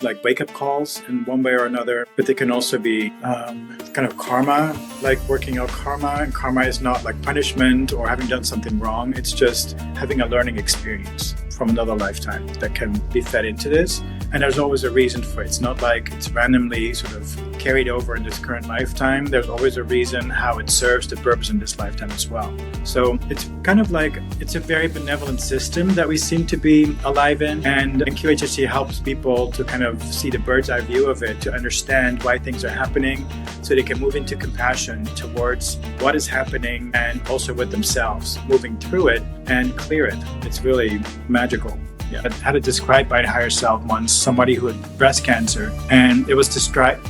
like wake-up calls in one way or another, but they can also be kind of karma, like working out karma. And karma is not like punishment or having done something wrong. It's just having a learning experience from another lifetime that can be fed into this. And there's always a reason for it. It's not like it's randomly sort of carried over in this current lifetime. There's always a reason how it serves the purpose in this lifetime as well. So it's kind of like, it's a very benevolent system that we seem to be alive in. And QHHT helps people to kind of see the bird's eye view of it, to understand why things are happening, so they can move into compassion towards what is happening and also with themselves, moving through it and clear it. It's really magical. Yeah. I had it described by a higher self once, somebody who had breast cancer, and it was described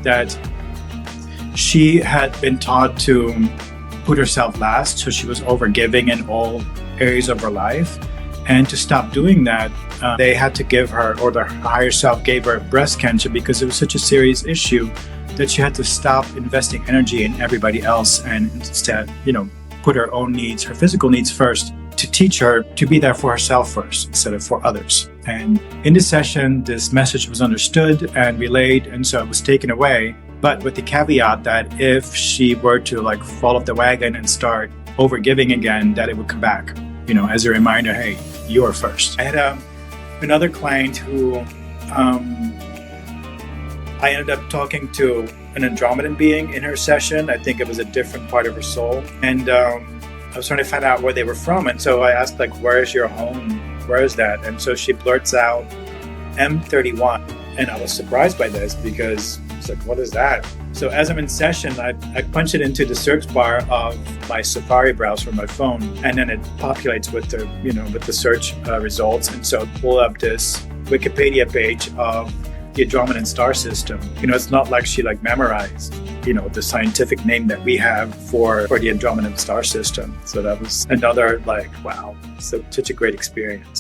that she had been taught to put herself last, so she was overgiving in all areas of her life, and to stop doing that, they had to give her, or the higher self gave her, breast cancer because it was such a serious issue that she had to stop investing energy in everybody else and instead, put her own needs, her physical needs first, to teach her to be there for herself first instead of for others. And in this session, this message was understood and relayed, and so it was taken away, but with the caveat that if she were to fall off the wagon and start overgiving again, that it would come back, as a reminder, hey, you're first. I had another client who I ended up talking to an Andromedan being in her session. I think it was a different part of her soul. And I was trying to find out where they were from. And so I asked, where is your home? Where is that? And so she blurts out M31. And I was surprised by this because it's what is that? So as I'm in session, I punch it into the search bar of my Safari browser on my phone, and then it populates with the, with the search results. And so I pull up this Wikipedia page of the Andromedan star system. It's not like she memorized, the scientific name that we have for the Andromedan star system. So that was another wow, such a great experience.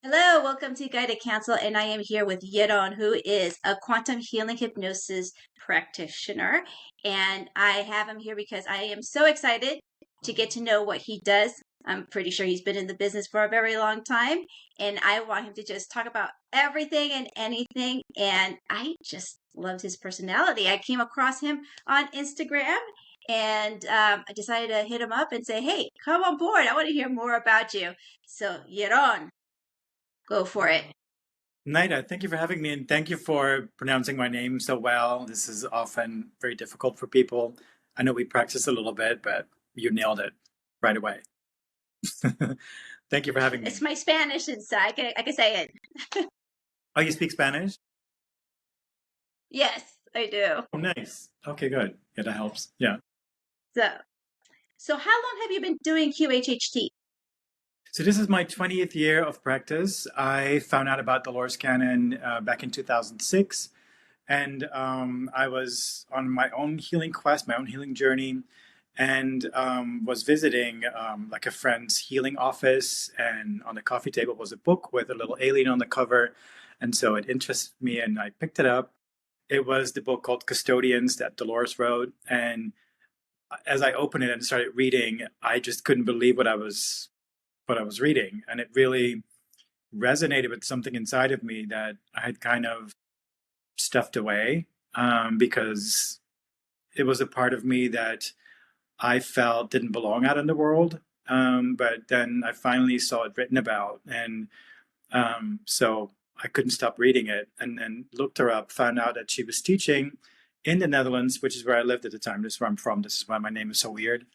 Hello, welcome to Guided Counsel, and I am here with Jeroen, who is a Quantum Healing Hypnosis Practitioner. And I have him here because I am so excited to get to know what he does. I'm pretty sure he's been in the business for a very long time, and I want him to just talk about everything and anything. And I just loved his personality. I came across him on Instagram, and I decided to hit him up and say, hey, come on board. I want to hear more about you. So, Jeroen, go for it. Naida, thank you for having me, and thank you for pronouncing my name so well. This is often very difficult for people. I know we practice a little bit, but you nailed it right away. Thank you for having me. It's my Spanish inside. I can say it. Oh, you speak Spanish? Yes, I do. Oh, nice. Okay, good. Yeah, that helps. Yeah. So how long have you been doing QHHT? So this is my 20th year of practice. I found out about Dolores Cannon back in 2006. And I was on my own healing quest, my own healing journey, and was visiting a friend's healing office. And on the coffee table was a book with a little alien on the cover. And so it interested me, and I picked it up. It was the book called Custodians that Dolores wrote. And as I opened it and started reading, I just couldn't believe what I was reading. And it really resonated with something inside of me that I had kind of stuffed away because it was a part of me that I felt didn't belong out in the world. But then I finally saw it written about. And so I couldn't stop reading it, and then looked her up, found out that she was teaching in the Netherlands, which is where I lived at the time. This is where I'm from. This is why my name is so weird.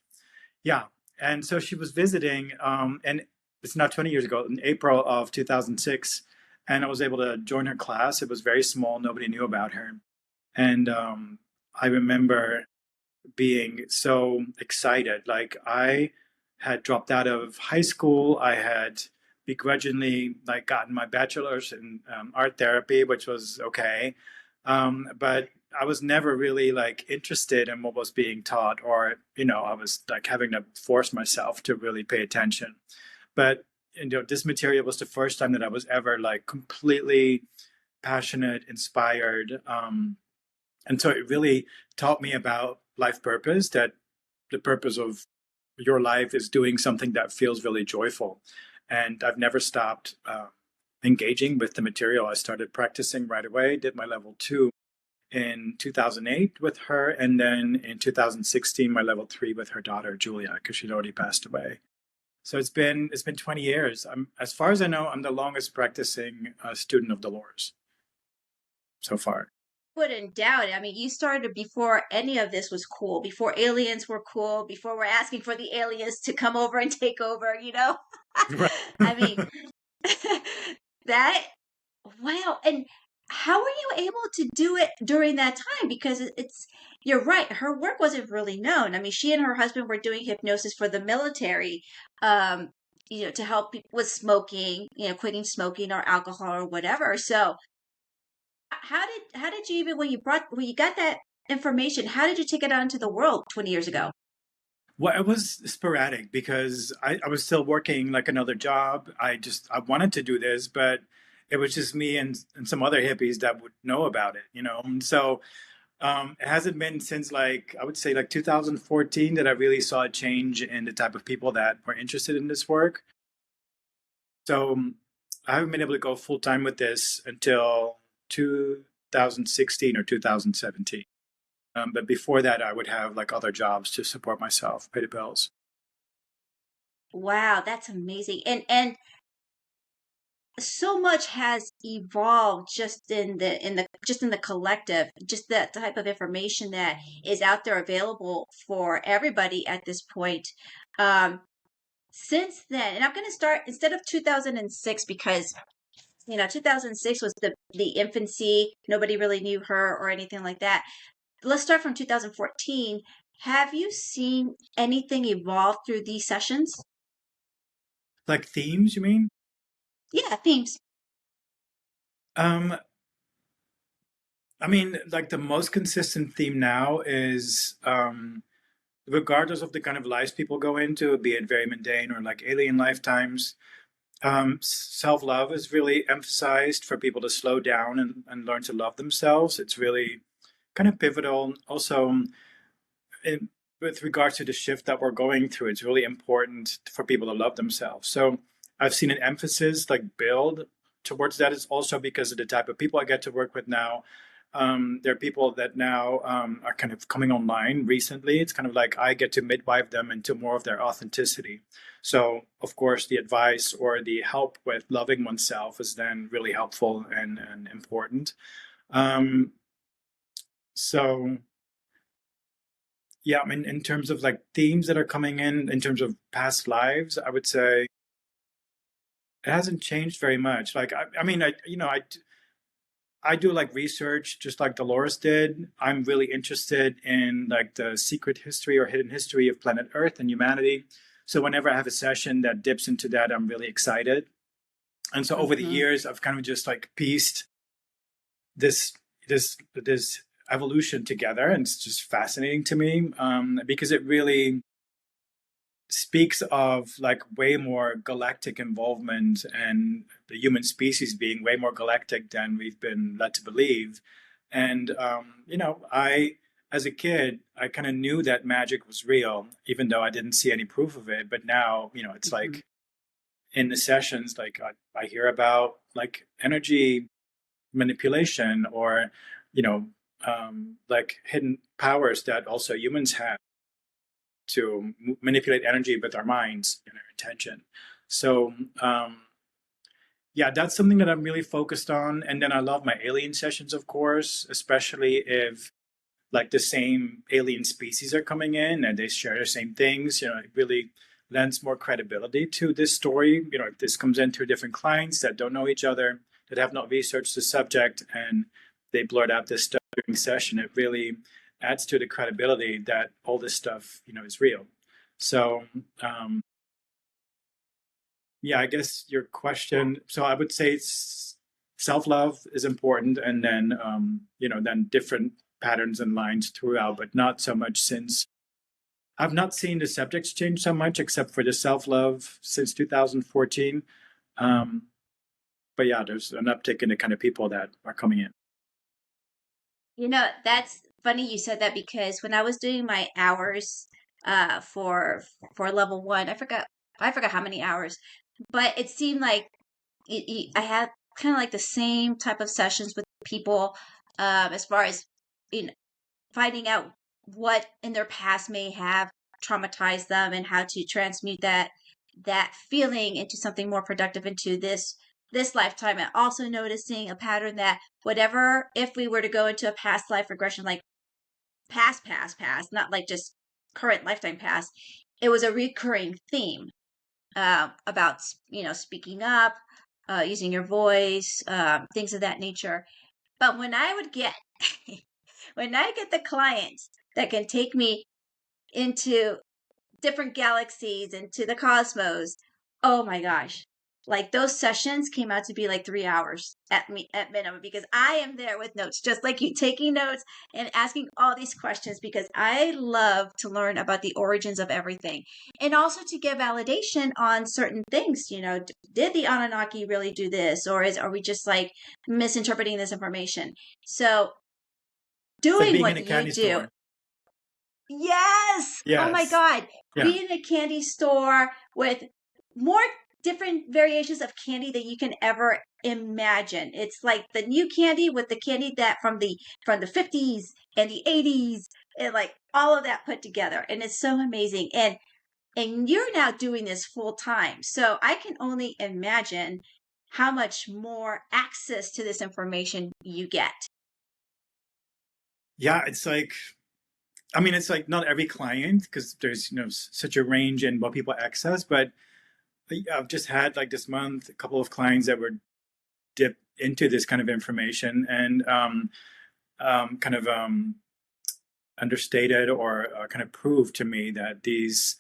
Yeah. And so she was visiting, and it's now 20 years ago, in April of 2006, and I was able to join her class. It was very small. Nobody knew about her. And I remember being so excited. I had dropped out of high school. I had begrudgingly gotten my bachelor's in art therapy, which was okay. But I was never really interested in what was being taught, or, I was having to force myself to really pay attention. But, this material was the first time that I was ever completely passionate, inspired. And so it really taught me about life purpose, that the purpose of your life is doing something that feels really joyful. And I've never stopped engaging with the material. I started practicing right away, did my level 2 in 2008 with her, and then in 2016 my level 3 with her daughter Julia, because she'd already passed away. So it's been 20 years. As far as I know, I'm the longest practicing student of Dolores so far. Wouldn't doubt it. I mean, you started before any of this was cool, before aliens were cool, before we're asking for the aliens to come over and take over, you know? Right. I mean, that, wow. And how were you able to do it during that time? Because you're right, her work wasn't really known. I mean, she and her husband were doing hypnosis for the military, um, to help people with smoking, quitting smoking or alcohol or whatever. So, how did you even when you got that information, how did you take it out into the world 20 years ago? Well, it was sporadic because I was still working like another job. I wanted to do this, but it was just me and some other hippies that would know about it, you know? And so it hasn't been since like, I would say like 2014 that I really saw a change in the type of people that were interested in this work. So I haven't been able to go full time with this until 2016 or 2017. But before that, I would have like other jobs to support myself, pay the bills. Wow, that's amazing. And so much has evolved just in the collective, just that type of information that is out there available for everybody at this point. Um, since then, and I'm going to start instead of 2006 because 2006 was the infancy. Nobody really knew her or anything like that. Let's start from 2014. Have you seen anything evolve through these sessions? Like themes, you mean? Yeah, themes. Um, I mean, like the most consistent theme now is regardless of the kind of lives people go into, be it very mundane or like alien lifetimes, self-love is really emphasized for people to slow down and learn to love themselves. It's really kind of pivotal. Also, in, with regards to the shift that we're going through, it's really important for people to love themselves. So I've seen an emphasis like build towards that. It's also because of the type of people I get to work with now. There are people that now are kind of coming online recently. It's kind of like I get to midwife them into more of their authenticity. So, of course, the advice or the help with loving oneself is then really helpful and important. Um, so, yeah, I mean, in terms of like themes that are coming in terms of past lives, I would say it hasn't changed very much. Like, I mean, I do like research just like Dolores did. I'm really interested in like the secret history or hidden history of planet Earth and humanity. So whenever I have a session that dips into that, I'm really excited. And so over the Hmm. years, I've kind of just like pieced this this evolution together, and it's just fascinating to me because it really speaks of like way more galactic involvement and the human species being way more galactic than we've been led to believe. And as a kid, I kind of knew that magic was real, even though I didn't see any proof of it. But now, it's Hmm. like in the sessions, like I hear about like energy manipulation or, you know, like hidden powers that also humans have to manipulate energy with our minds and our intention. So, yeah, that's something that I'm really focused on. And then I love my alien sessions, of course, especially if like the same alien species are coming in and they share the same things. It really lends more credibility to this story. If this comes in through different clients that don't know each other, that have not researched the subject, and they blurt out this stuff during session, it really adds to the credibility that all this stuff, is real. So, yeah, I guess your question. So I would say self-love is important, and then then different patterns and lines throughout, but not so much since I've not seen the subjects change so much, except for the self-love since 2014. Um, but yeah, there's an uptick in the kind of people that are coming in. That's funny you said that because when I was doing my hours for level one. I forgot how many hours, but it seemed like I had kind of like the same type of sessions with people, as far as you know, finding out what in their past may have traumatized them and how to transmute that feeling into something more productive into this lifetime, and also noticing a pattern that whatever, if we were to go into a past life regression, like past, not like just current lifetime past, it was a recurring theme, about speaking up, using your voice, things of that nature. But when I would get when I get the clients that can take me into different galaxies, into the cosmos, oh my gosh. Like those sessions came out to be like 3 hours at minimum, because I am there with notes, just like you, taking notes and asking all these questions, because I love to learn about the origins of everything, and also to get validation on certain things. Did the Anunnaki really do this, or are we just like misinterpreting this information? So It's like doing being in what a you candy do. store. Yes. Oh my Yes. God. Yeah. Be in a candy store with more different variations of candy that you can ever imagine. It's like the new candy with the candy that from the 50s and the 80s, and like all of that put together. And it's so amazing. And you're now doing this full time. So I can only imagine how much more access to this information you get. Yeah. It's like, I mean, it's like not every client, because there's, such a range in what people access, but I've just had like this month, a couple of clients that were dip into this kind of information, and kind of understated, or kind of proved to me that these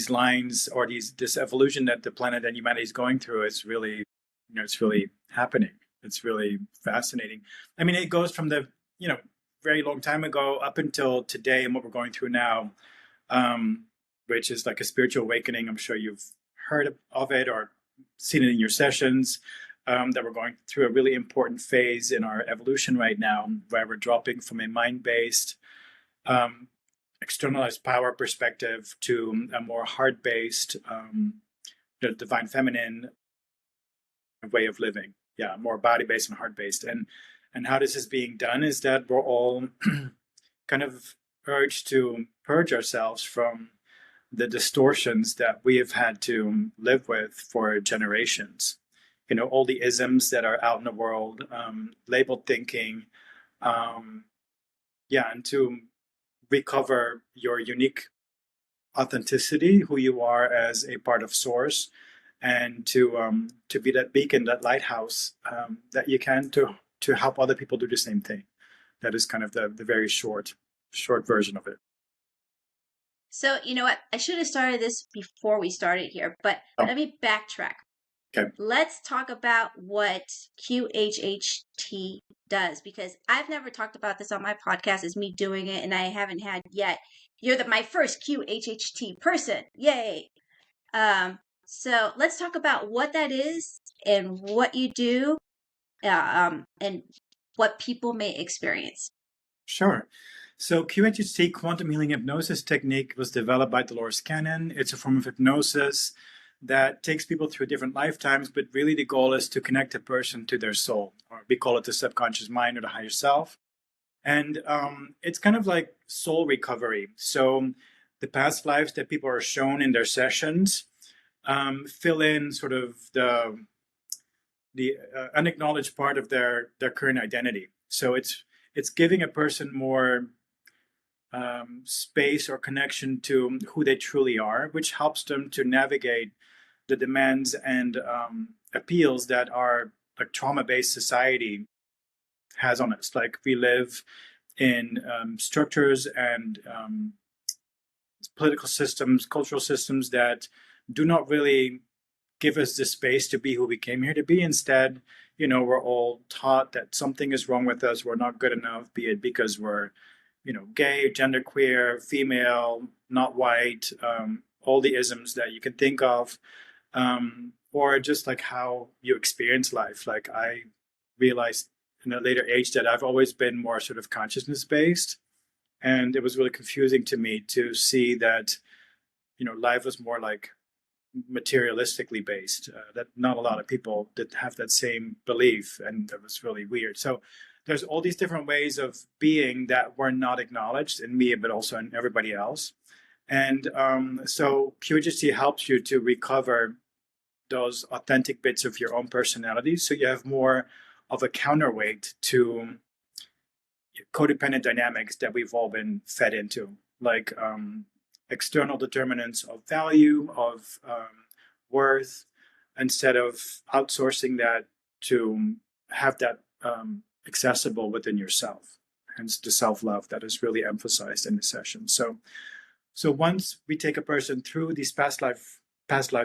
lines, or this evolution that the planet and humanity is going through is really, it's really happening. It's really fascinating. I mean, it goes from the, very long time ago up until today, and what we're going through now, which is like a spiritual awakening. I'm sure you've heard of it or seen it in your sessions. That we're going through a really important phase in our evolution right now, where we're dropping from a mind-based, externalized power perspective to a more heart-based, the divine feminine way of living. Yeah, more body-based and heart-based. And how this is being done is that we're all kind of urged to purge ourselves from the distortions that we have had to live with for generations. All the isms that are out in the world, labeled thinking, and to recover your unique authenticity, who you are as a part of Source, and to be that beacon, that lighthouse, that you can to help other people do the same thing. That is kind of the very short version of it. So, you know what? I should have started this before we started here, but let me backtrack. Okay. Let's talk about what QHHT does, because I've never talked about this on my podcast. It's me doing it, and I haven't had yet. You're my first QHHT person. Yay. So let's talk about what that is and what you do, and what people may experience. Sure. So QHHT, Quantum Healing Hypnosis Technique, was developed by Dolores Cannon. It's a form of hypnosis that takes people through different lifetimes, but really the goal is to connect a person to their soul, or we call it the subconscious mind or the higher self. And it's kind of like soul recovery. So the past lives that people are shown in their sessions fill in sort of the unacknowledged part of their current identity. So it's giving a person more space or connection to who they truly are, which helps them to navigate the demands and appeals that our trauma-based society has on us. Like, we live in structures and political systems, cultural systems that do not really give us the space to be who we came here to be. Instead, we're all taught that something is wrong with us. We're not good enough, be it because we're, gay, genderqueer, female, not white, all the isms that you can think of, or just like how you experience life. Like, I realized in a later age that I've always been more sort of consciousness based, And it was really confusing to me to see that, life was more like materialistically based, that not a lot of people did have that same belief. And that was really weird. So there's all these different ways of being that were not acknowledged in me, but also in everybody else. And so QHHT helps you to recover those authentic bits of your own personality, so you have more of a counterweight to codependent dynamics that we've all been fed into, like external determinants of value, of worth, instead of outsourcing that to have that accessible within yourself. Hence the self-love that is really emphasized in the session. So once we take a person through these past life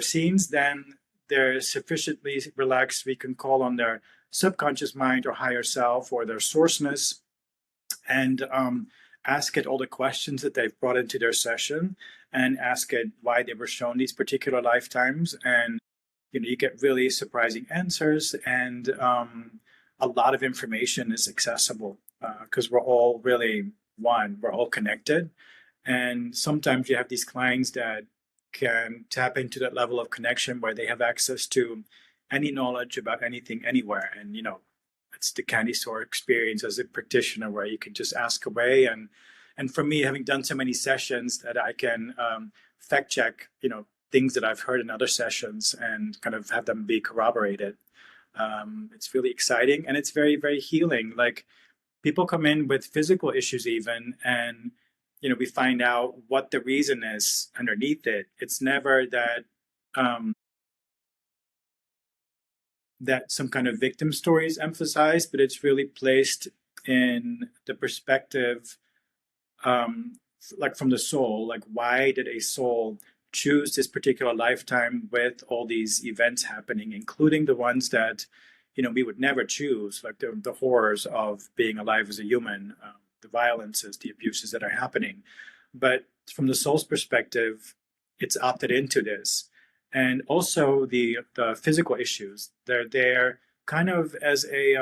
scenes, then they're sufficiently relaxed, we can call on their subconscious mind or higher self or their sourceness, and ask it all the questions that they've brought into their session, and ask it why they were shown these particular lifetimes. And you get really surprising answers, and a lot of information is accessible because we're all really one, we're all connected. And sometimes you have these clients that can tap into that level of connection where they have access to any knowledge about anything anywhere. And, it's the candy store experience as a practitioner where you can just ask away. And for me, having done so many sessions, that I can fact check, things that I've heard in other sessions and kind of have them be corroborated. It's really exciting, and it's very, very healing. Like, people come in with physical issues even, and we find out what the reason is underneath it. It's never that that some kind of victim story is emphasized, but it's really placed in the perspective, like from the soul. Like, why did a soul choose this particular lifetime with all these events happening, including the ones that we would never choose, like the horrors of being alive as a human, the violences, the abuses that are happening. But from the soul's perspective, it's opted into this. And also the physical issues, they're there kind of as a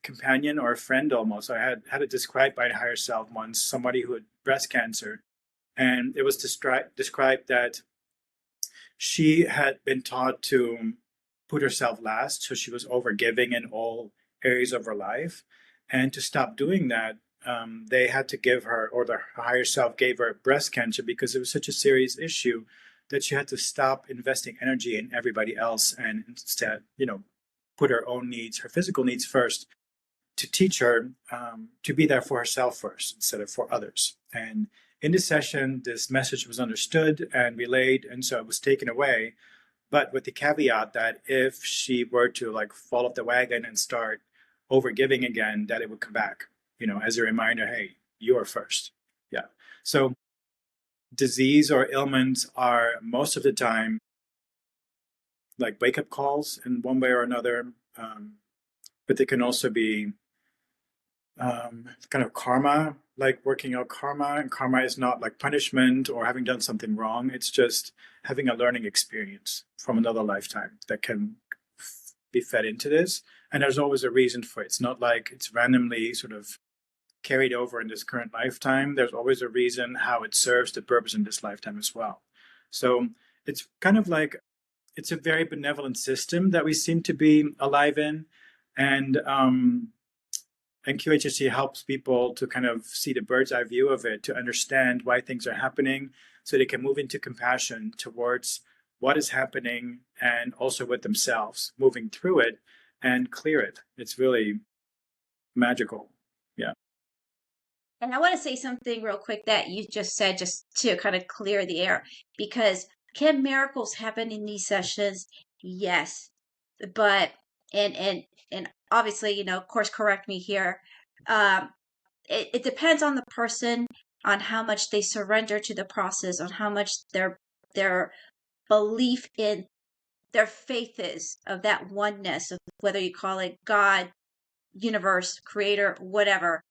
companion or a friend almost. I had it described by a higher self once, somebody who had breast cancer. And it was described that she had been taught to put herself last, so she was overgiving in all areas of her life. And to stop doing that, they had to give her, or the higher self gave her, breast cancer because it was such a serious issue that she had to stop investing energy in everybody else and instead, put her own needs, her physical needs first, to teach her to be there for herself first instead of for others. And in this session, this message was understood and relayed, and so it was taken away, but with the caveat that if she were to fall off the wagon and start overgiving again, that it would come back, as a reminder, hey, you're first. Yeah. So disease or ailments are most of the time like wake-up calls in one way or another, but they can also be kind of karma, like working out karma. And karma is not like punishment or having done something wrong. It's just having a learning experience from another lifetime that can be fed into this. And there's always a reason for it. It's not like it's randomly sort of carried over in this current lifetime. There's always a reason how it serves the purpose in this lifetime as well. So it's kind of like, it's a very benevolent system that we seem to be alive in. And QHHT helps people to kind of see the bird's eye view of it, to understand why things are happening, so they can move into compassion towards what is happening, and also with themselves, moving through it and clear it. It's really magical. Yeah. And I want to say something real quick that you just said, just to kind of clear the air, because can miracles happen in these sessions? Yes. But, and obviously, of course, correct me here. It depends on the person, on how much they surrender to the process, on how much their belief in their faith is, of that oneness, of whether you call it God, universe, creator, whatever.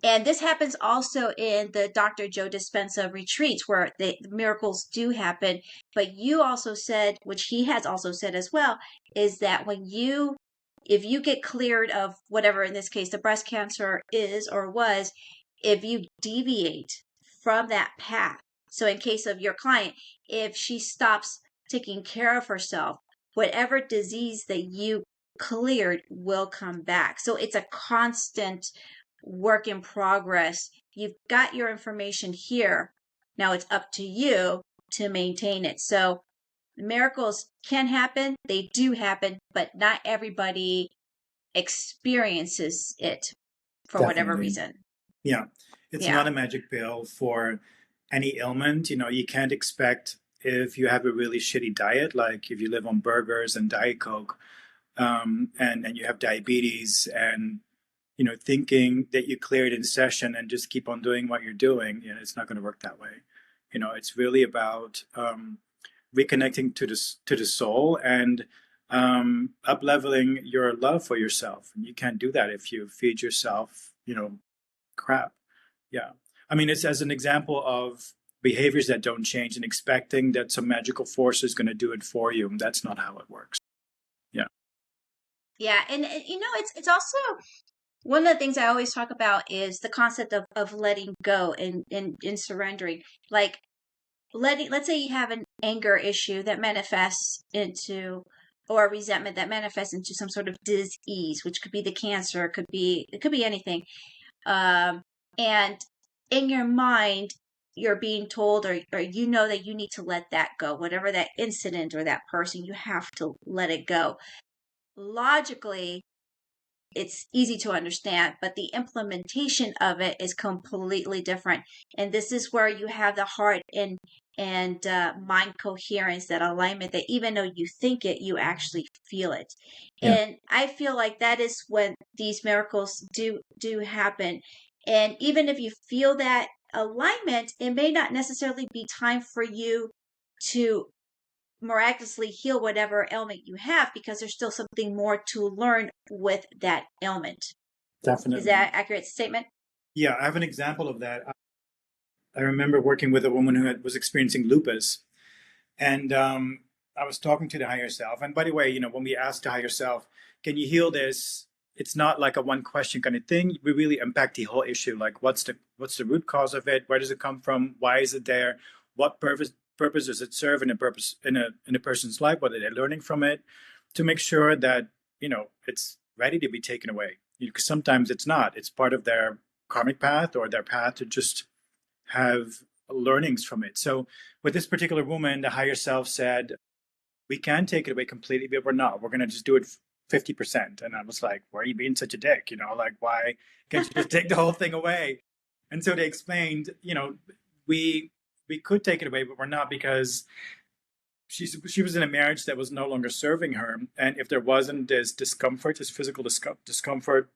And this happens also in the Dr. Joe Dispenza retreats, where the miracles do happen. But you also said, which he has also said as well, is that if you get cleared of whatever, in this case, the breast cancer is or was, if you deviate from that path, so in case of your client, if she stops taking care of herself, whatever disease that you cleared will come back. So it's a constant work in progress. You've got your information here. Now it's up to you to maintain it. So miracles can happen, they do happen, but not everybody experiences it for whatever Definitely. reason. Yeah. It's Yeah. not a magic pill for any ailment. You can't expect, if you have a really shitty diet, like if you live on burgers and Diet Coke, and you have diabetes, and thinking that you clear it in session and just keep on doing what you're doing, it's not going to work that way. It's really about reconnecting to the soul and up leveling your love for yourself. And you can't do that if you feed yourself, crap. Yeah. I mean, it's as an example of behaviors that don't change and expecting that some magical force is going to do it for you. That's not how it works. Yeah. Yeah. And it's also one of the things I always talk about is the concept of letting go and surrendering. Like let's say you have an anger issue that manifests into, or a resentment that manifests into some sort of disease, which could be the cancer, it could be anything. And in your mind, you're being told, or that you need to let that go, whatever that incident or that person, you have to let it go. Logically, it's easy to understand, but the implementation of it is completely different. And this is where you have the heart and mind coherence, that alignment, that even though you think it, you actually feel it. Yeah. And I feel like that is when these miracles do happen. And even if you feel that alignment, it may not necessarily be time for you to miraculously heal whatever ailment you have, because there's still something more to learn with that ailment. Definitely. Is that an accurate statement? Yeah, I have an example of that. I remember working with a woman who was experiencing lupus, and I was talking to the higher self. And by the way, when we ask the higher self, can you heal this? It's not like a one question kind of thing. We really unpack the whole issue. Like, what's the root cause of it? Where does it come from? Why is it there? What purpose does it serve in a person's life? What are they learning from it? To make sure that it's ready to be taken away. Because sometimes it's not. It's part of their karmic path or their path to just have learnings from it. So with this particular woman, the higher self said, we can take it away completely, but we're not. We're going to just do it 50%. And I was like, why are you being such a dick? Like, why can't you just take the whole thing away? And so they explained, we could take it away, but we're not, because she was in a marriage that was no longer serving her. And if there wasn't this discomfort, this physical discomfort,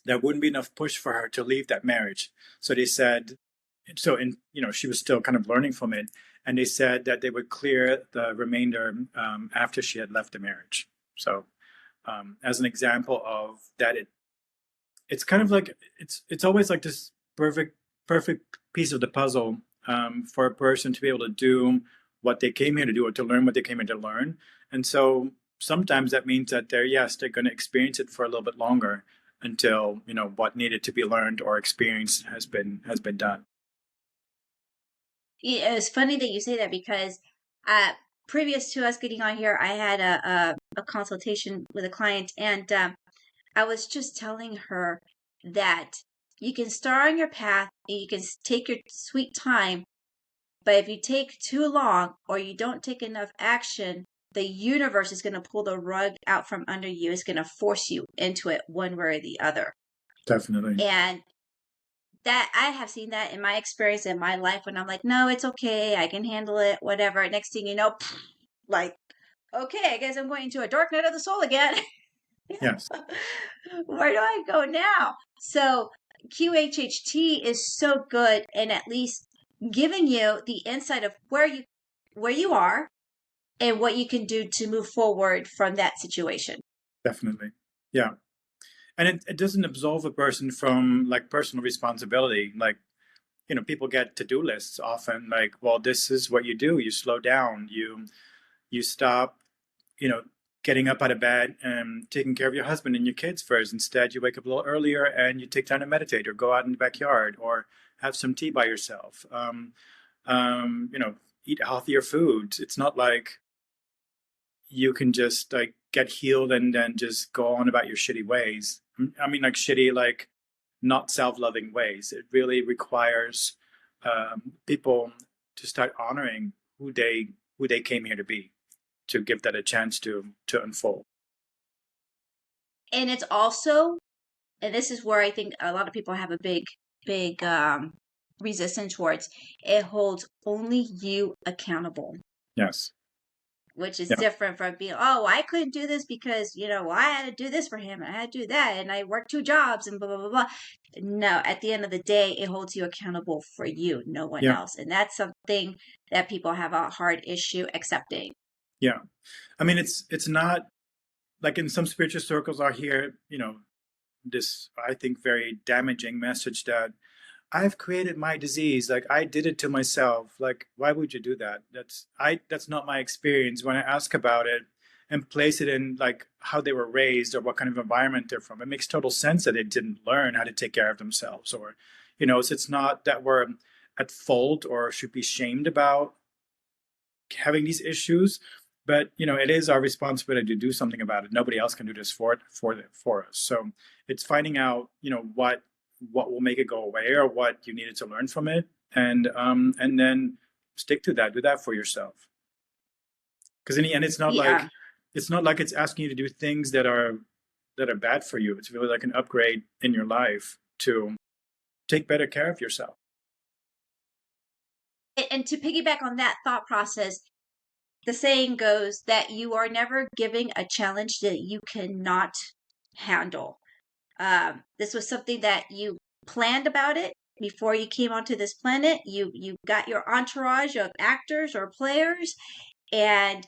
there wouldn't be enough push for her to leave that marriage. So they said, she was still kind of learning from it. And they said that they would clear the remainder after she had left the marriage. So as an example of that, it's kind of like, it's always like this perfect piece of the puzzle for a person to be able to do what they came here to do, or to learn what they came here to learn. And so sometimes that means that they're going to experience it for a little bit longer until, what needed to be learned or experienced has been done. Yeah, it's funny that you say that, because previous to us getting on here, I had a consultation with a client, and I was just telling her that you can start on your path and you can take your sweet time, but if you take too long or you don't take enough action, the universe is going to pull the rug out from under you. It's going to force you into it one way or the other. Definitely. And that I have seen that in my experience in my life, when I'm like, no, it's okay, I can handle it, whatever. Next thing you know, like, okay, I guess I'm going into a dark night of the soul again. Yes. Where do I go now? So QHHT is so good, and at least giving you the insight of where you are and what you can do to move forward from that situation. Definitely. Yeah. And it doesn't absolve a person from like personal responsibility. Like, people get to-do lists often, like, well, this is what you do. You slow down, you stop, getting up out of bed and taking care of your husband and your kids first. Instead, you wake up a little earlier and you take time to meditate or go out in the backyard or have some tea by yourself. You know, eat healthier foods. It's not like you can just like get healed and then just go on about your shitty ways. I mean, like shitty, like not self-loving ways. It really requires people to start honoring who they came here to be, to give that a chance to unfold. And it's also, and this is where I think a lot of people have a big resistance towards, it holds only you accountable. Yes. Which is Yeah. different from being, oh, I couldn't do this because, you know, I had to do this for him and I had to do that and I worked 2 jobs and blah, blah, blah, blah. No, at the end of the day, it holds you accountable for you, no one Yeah. else. And that's something that people have a hard issue accepting. Yeah. I mean, it's not like in some spiritual circles I hear, you know, this, I think, very damaging message that I've created my disease. Like I did it to myself. Like, why would you do that? That's not my experience. When I ask about it and place it in like how they were raised or what kind of environment they're from, it makes total sense that they didn't learn how to take care of themselves. Or, you know, so it's not that we're at fault or should be shamed about having these issues, but you know, it is our responsibility to do something about it. Nobody else can do this for us. So it's finding out, you know, what will make it go away or what you needed to learn from it, and then stick to that. Do that for yourself. Because in the end, it's not like it's asking you to do things that are bad for you. It's really like an upgrade in your life to take better care of yourself. And to piggyback on that thought process, the saying goes that you are never giving a challenge that you cannot handle. This was something that you planned about it before you came onto this planet. You got your entourage of actors or players, and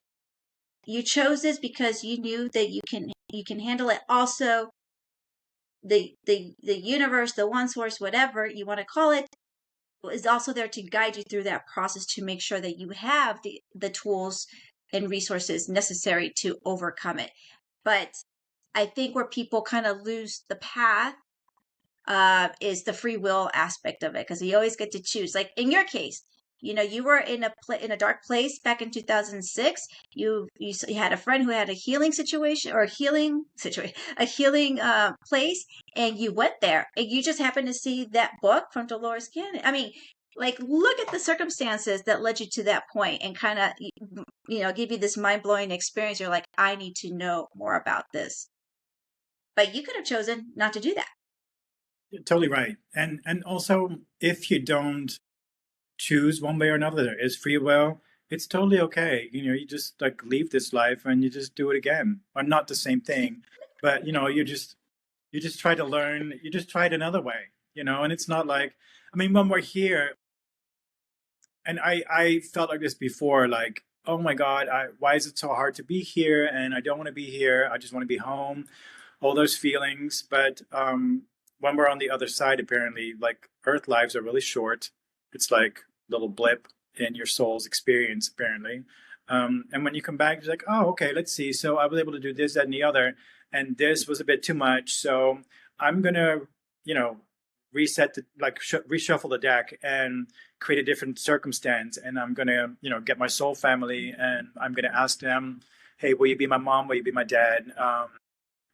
you chose this because you knew that you can handle it. Also, the universe, the one source, whatever you want to call it, is also there to guide you through that process to make sure that you have the tools and resources necessary to overcome it. But I think where people kind of lose the path is the free will aspect of it, because you always get to choose. Like in your case, you know, you were in a dark place back in 2006. You had a friend who had a healing situation or a healing place, and you went there, and you just happened to see that book from Dolores Cannon. I mean, like, look at the circumstances that led you to that point, and kind of, you know, give you this mind blowing experience. You're like, I need to know more about this, but you could have chosen not to do that. You're totally right. And also, if you don't choose one way or another, there is free will. It's totally okay. You know, you just like leave this life and you just do it again, or not the same thing, but you know, you just try to learn. You just try it another way. You know, and it's not like, I mean, when we're here, and I felt like this before, like, oh my God, why is it so hard to be here? And I don't want to be here. I just want to be home. All those feelings, but when we're on the other side, apparently, like Earth lives are really short. It's like a little blip in your soul's experience, apparently. And when you come back, you're like, oh, okay, let's see. So I was able to do this, that, and the other, and this was a bit too much. So I'm gonna, you know, reshuffle the deck and create a different circumstance. And I'm gonna, you know, get my soul family, and I'm gonna ask them, hey, will you be my mom? Will you be my dad?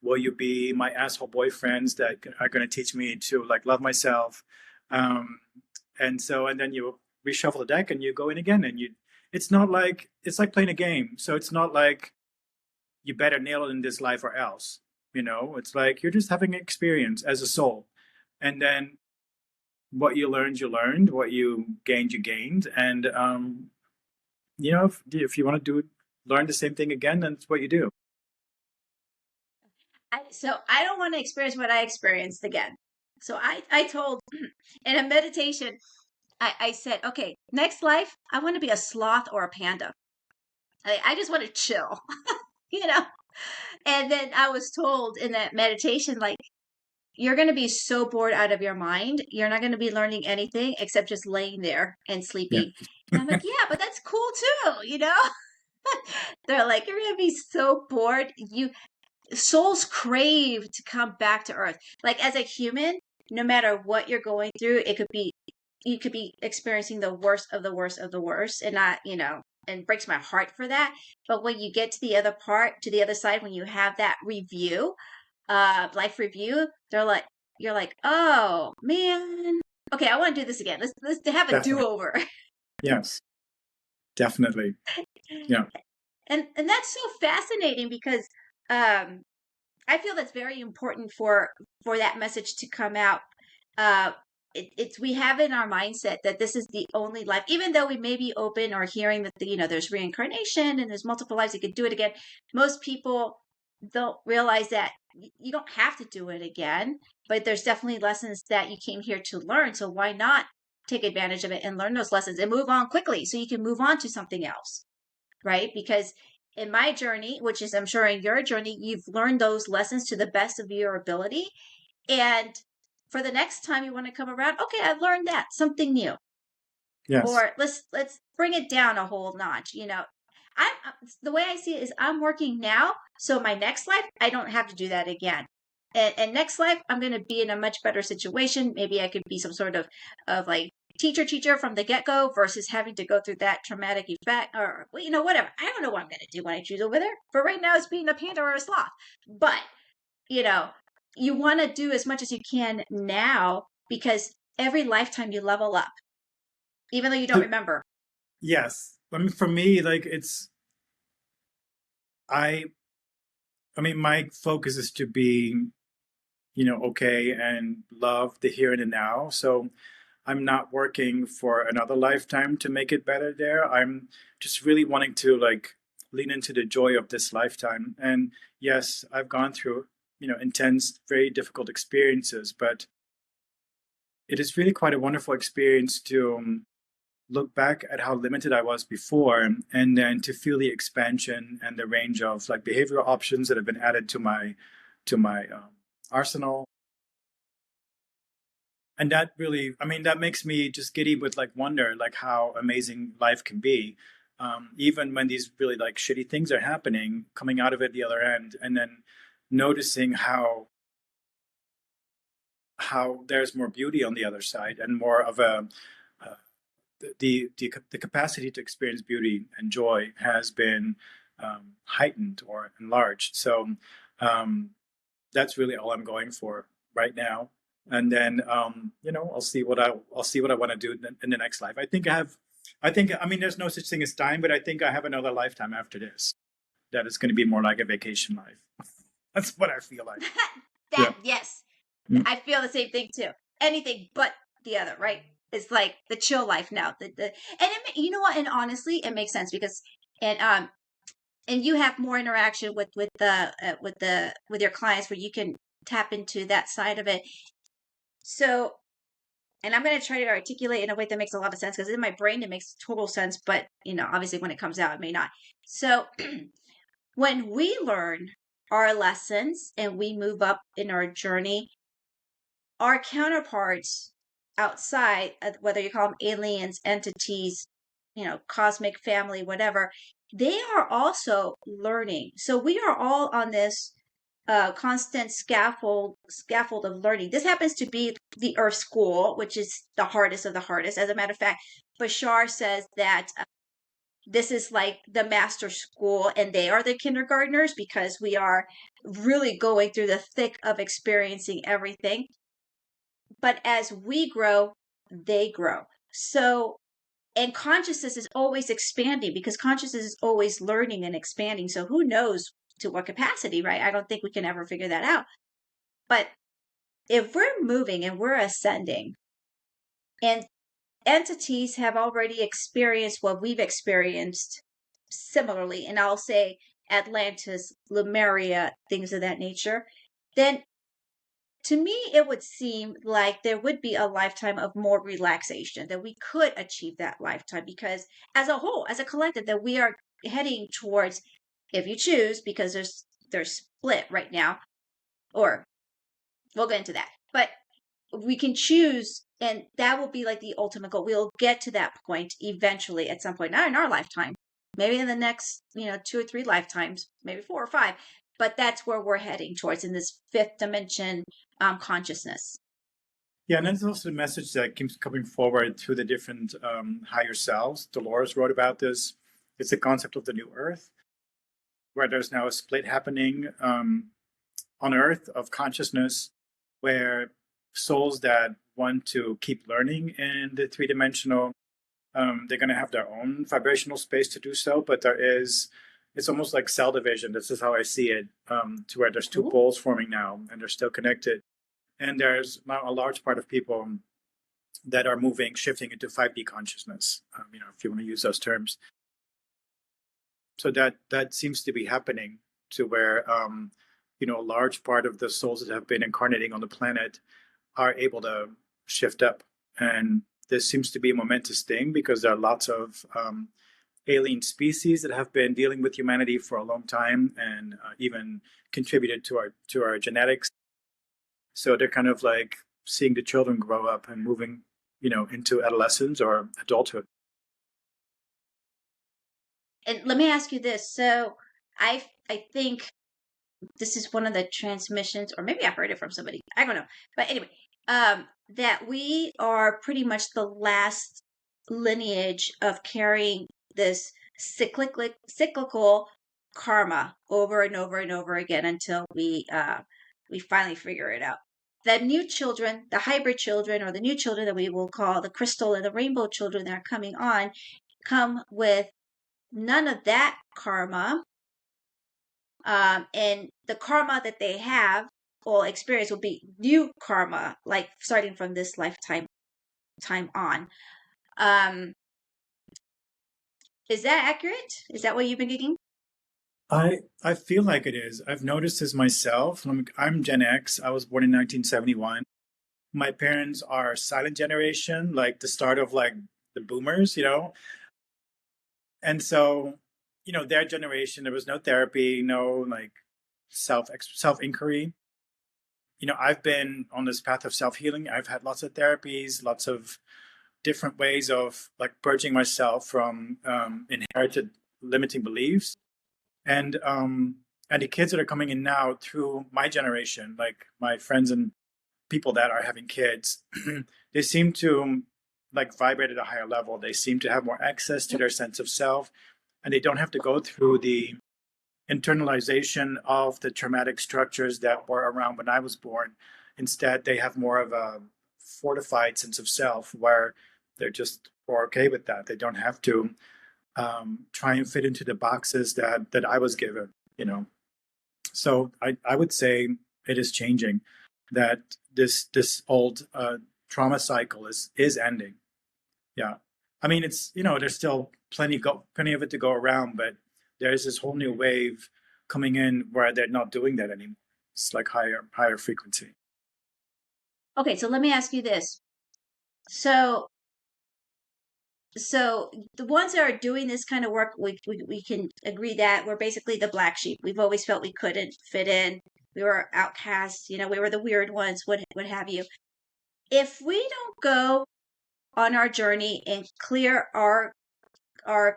Will you be my asshole boyfriends that are going to teach me to like love myself? And then you reshuffle the deck and you go in again, and it's like playing a game. So it's not like you better nail it in this life or else, you know, it's like you're just having an experience as a soul. And then what you learned, what you gained. And, you know, if you want to learn the same thing again, then it's what you do. So I don't want to experience what I experienced again. So I told in a meditation, I said, okay, next life, I want to be a sloth or a panda. I just want to chill, you know? And then I was told in that meditation, like, you're going to be so bored out of your mind. You're not going to be learning anything except just laying there and sleeping. Yeah. And I'm like, yeah, but that's cool too, you know? They're like, you're gonna be so bored. Souls crave to come back to earth. Like as a human, no matter what you're going through, you could be experiencing the worst of the worst of the worst, and not, and breaks my heart for that. But when you get to the other part, to the other side, when you have that review, life review, you're like, oh man, okay, I want to do this again. Let's have a Definitely. do-over. Yes, definitely. Yeah. And that's so fascinating because um I feel that's very important for that message to come out. Uh, it's we have in our mindset that this is the only life, even though we may be open or hearing that there's reincarnation and there's multiple lives. You could do it again. Most people don't realize that you don't have to do it again, but there's definitely lessons that you came here to learn. So why not take advantage of it and learn those lessons and move on quickly so you can move on to something else, right? Because in my journey, which is I'm sure in your journey, you've learned those lessons to the best of your ability. And for the next time you want to come around, okay, I've learned that, something new. Yes. Or let's bring it down a whole notch. I'm the way I see it is I'm working now, so my next life I don't have to do that again. And next life I'm going to be in a much better situation. Maybe I could be some sort of like teacher from the get-go versus having to go through that traumatic effect, or whatever. I don't know what I'm going to do when I choose over there. For right now it's being a panda or a sloth. But you know you want to do as much as you can now, because every lifetime you level up, even though you don't remember. Yes. I mean, for me, like I, I mean, my focus is to be, okay and love the here and the now. So I'm not working for another lifetime to make it better there. I'm just really wanting to like lean into the joy of this lifetime. And yes, I've gone through, intense, very difficult experiences, but it is really quite a wonderful experience to look back at how limited I was before, and then to feel the expansion and the range of like behavioral options that have been added to my arsenal. And that really, I mean, that makes me just giddy with like wonder, like how amazing life can be, even when these really like shitty things are happening, coming out of it the other end, and then noticing how there's more beauty on the other side and more of a the capacity to experience beauty and joy has been heightened or enlarged. So that's really all I'm going for right now. And then I'll see what I want to do in the next life. I mean, there's no such thing as time, but I think I have another lifetime after this that is going to be more like a vacation life. That's what I feel like. Yeah. Yes, Mm. I feel the same thing too. Anything but the other, right? It's like the chill life now. You know what? And honestly, it makes sense because and you have more interaction with your clients where you can tap into that side of it. So, and I'm going to try to articulate in a way that makes a lot of sense, because in my brain it makes total sense, but obviously when it comes out it may not. So when we learn our lessons and we move up in our journey, our counterparts outside, whether you call them aliens, entities, cosmic family, whatever, they are also learning. So we are all on this constant scaffold of learning. This happens to be the Earth School, which is the hardest of the hardest. As a matter of fact, Bashar says that this is like the master school and they are the kindergartners, because we are really going through the thick of experiencing everything. But as we grow, they grow. So, and consciousness is always expanding, because consciousness is always learning and expanding. So who knows to what capacity, right? I don't think we can ever figure that out. But if we're moving and we're ascending, and entities have already experienced what we've experienced similarly, and I'll say Atlantis, Lemuria, things of that nature, then to me, it would seem like there would be a lifetime of more relaxation, that we could achieve that lifetime, because as a whole, as a collective, that we are heading towards, if you choose, because there's split right now, or we'll get into that, but we can choose, and that will be like the ultimate goal. We'll get to that point eventually at some point, not in our lifetime, maybe in the next, 2 or 3 lifetimes, maybe 4 or 5. But that's where we're heading towards in this fifth dimension consciousness. Yeah, and that's also the message that keeps coming forward through the different higher selves. Dolores wrote about this. It's the concept of the new earth, where there's now a split happening on earth of consciousness, where souls that want to keep learning in the three-dimensional, they're going to have their own vibrational space to do so, but it's almost like cell division. This is how I see it, to where there's two poles forming now, and they're still connected. And there's now a large part of people that are shifting into 5D consciousness, if you want to use those terms. So that seems to be happening, to where, a large part of the souls that have been incarnating on the planet are able to shift up. And this seems to be a momentous thing, because there are lots of alien species that have been dealing with humanity for a long time, and even contributed to our genetics. So they're kind of like seeing the children grow up and moving, into adolescence or adulthood. And let me ask you this. So I think this is one of the transmissions, or maybe I heard it from somebody. I don't know. But anyway, that we are pretty much the last lineage of carrying this cyclical karma over and over and over again until we finally figure it out. The new children, the hybrid children, or the new children that we will call the crystal and the rainbow children that are coming on, come with none of that karma. And the karma that they have or experience will be new karma, like starting from this lifetime on. Is that accurate? Is that what you've been getting? I feel like it is. I've noticed this myself. I'm Gen X. I was born in 1971. My parents are silent generation, like the start of like the boomers, And so, their generation, there was no therapy, no like self inquiry. I've been on this path of self-healing. I've had lots of therapies, lots of different ways of like purging myself from inherited limiting beliefs. And the kids that are coming in now through my generation, like my friends and people that are having kids, they seem to like vibrate at a higher level. They seem to have more access to their sense of self, and they don't have to go through the internalization of the traumatic structures that were around when I was born. Instead, they have more of a fortified sense of self, where they're just more okay with that. They don't have to try and fit into the boxes that I was given, So I would say it is changing, that this old trauma cycle is ending. Yeah. I mean, it's, there's still plenty of it to go around, but there's this whole new wave coming in where they're not doing that anymore. It's like higher frequency. Okay, so let me ask you this. So the ones that are doing this kind of work, we can agree that we're basically the black sheep. We've always felt we couldn't fit in. We were outcasts, we were the weird ones, what have you. If we don't go on our journey and clear our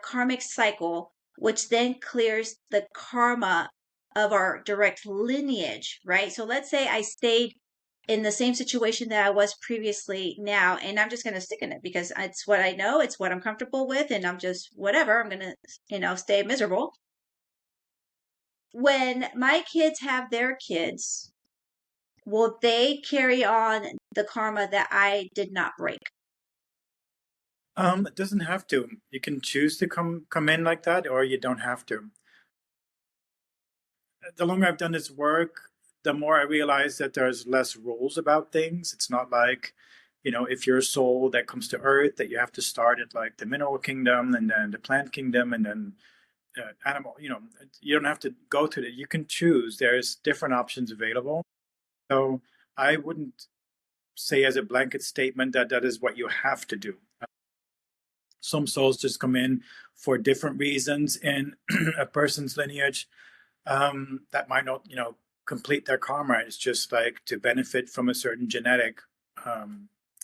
karmic cycle, which then clears the karma of our direct lineage, right? So let's say I stayed in the same situation that I was previously now, and I'm just going to stick in it because it's what I know, it's what I'm comfortable with, and I'm just whatever, I'm going to, stay miserable. When my kids have their kids, will they carry on the karma that I did not break? It doesn't have to. You can choose to come in like that, or you don't have to. The longer I've done this work, the more I realize that there's less rules about things. It's not like, if you're a soul that comes to Earth, that you have to start at like the mineral kingdom and then the plant kingdom and then animal. You don't have to go through it. You can choose. There's different options available. So I wouldn't say as a blanket statement that is what you have to do. Some souls just come in for different reasons in a person's lineage that might not, complete their karma. It's just like to benefit from a certain genetic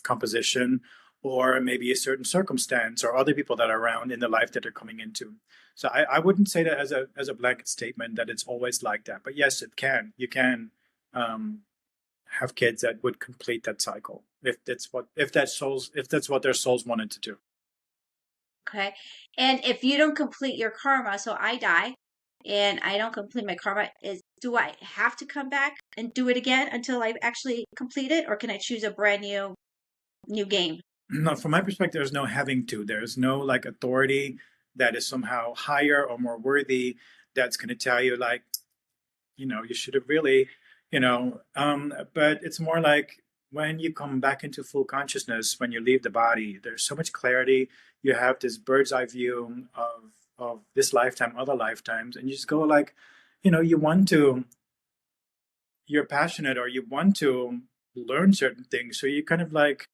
composition, or maybe a certain circumstance or other people that are around in the life that they're coming into. So I wouldn't say that as a blanket statement that it's always like that. But yes, it can. You can have kids that would complete that cycle if that's what their souls wanted to do. Okay. And if you don't complete your karma, so I die and I don't complete my karma, do I have to come back and do it again until I actually complete it, or can I choose a brand new game? No, from my perspective, there's no having to. There's no like authority that is somehow higher or more worthy that's going to tell you like, you should have really, but it's more like when you come back into full consciousness, when you leave the body, there's so much clarity. You have this bird's eye view of this lifetime, other lifetimes, and you just go like, you're passionate or you want to learn certain things. So you kind of like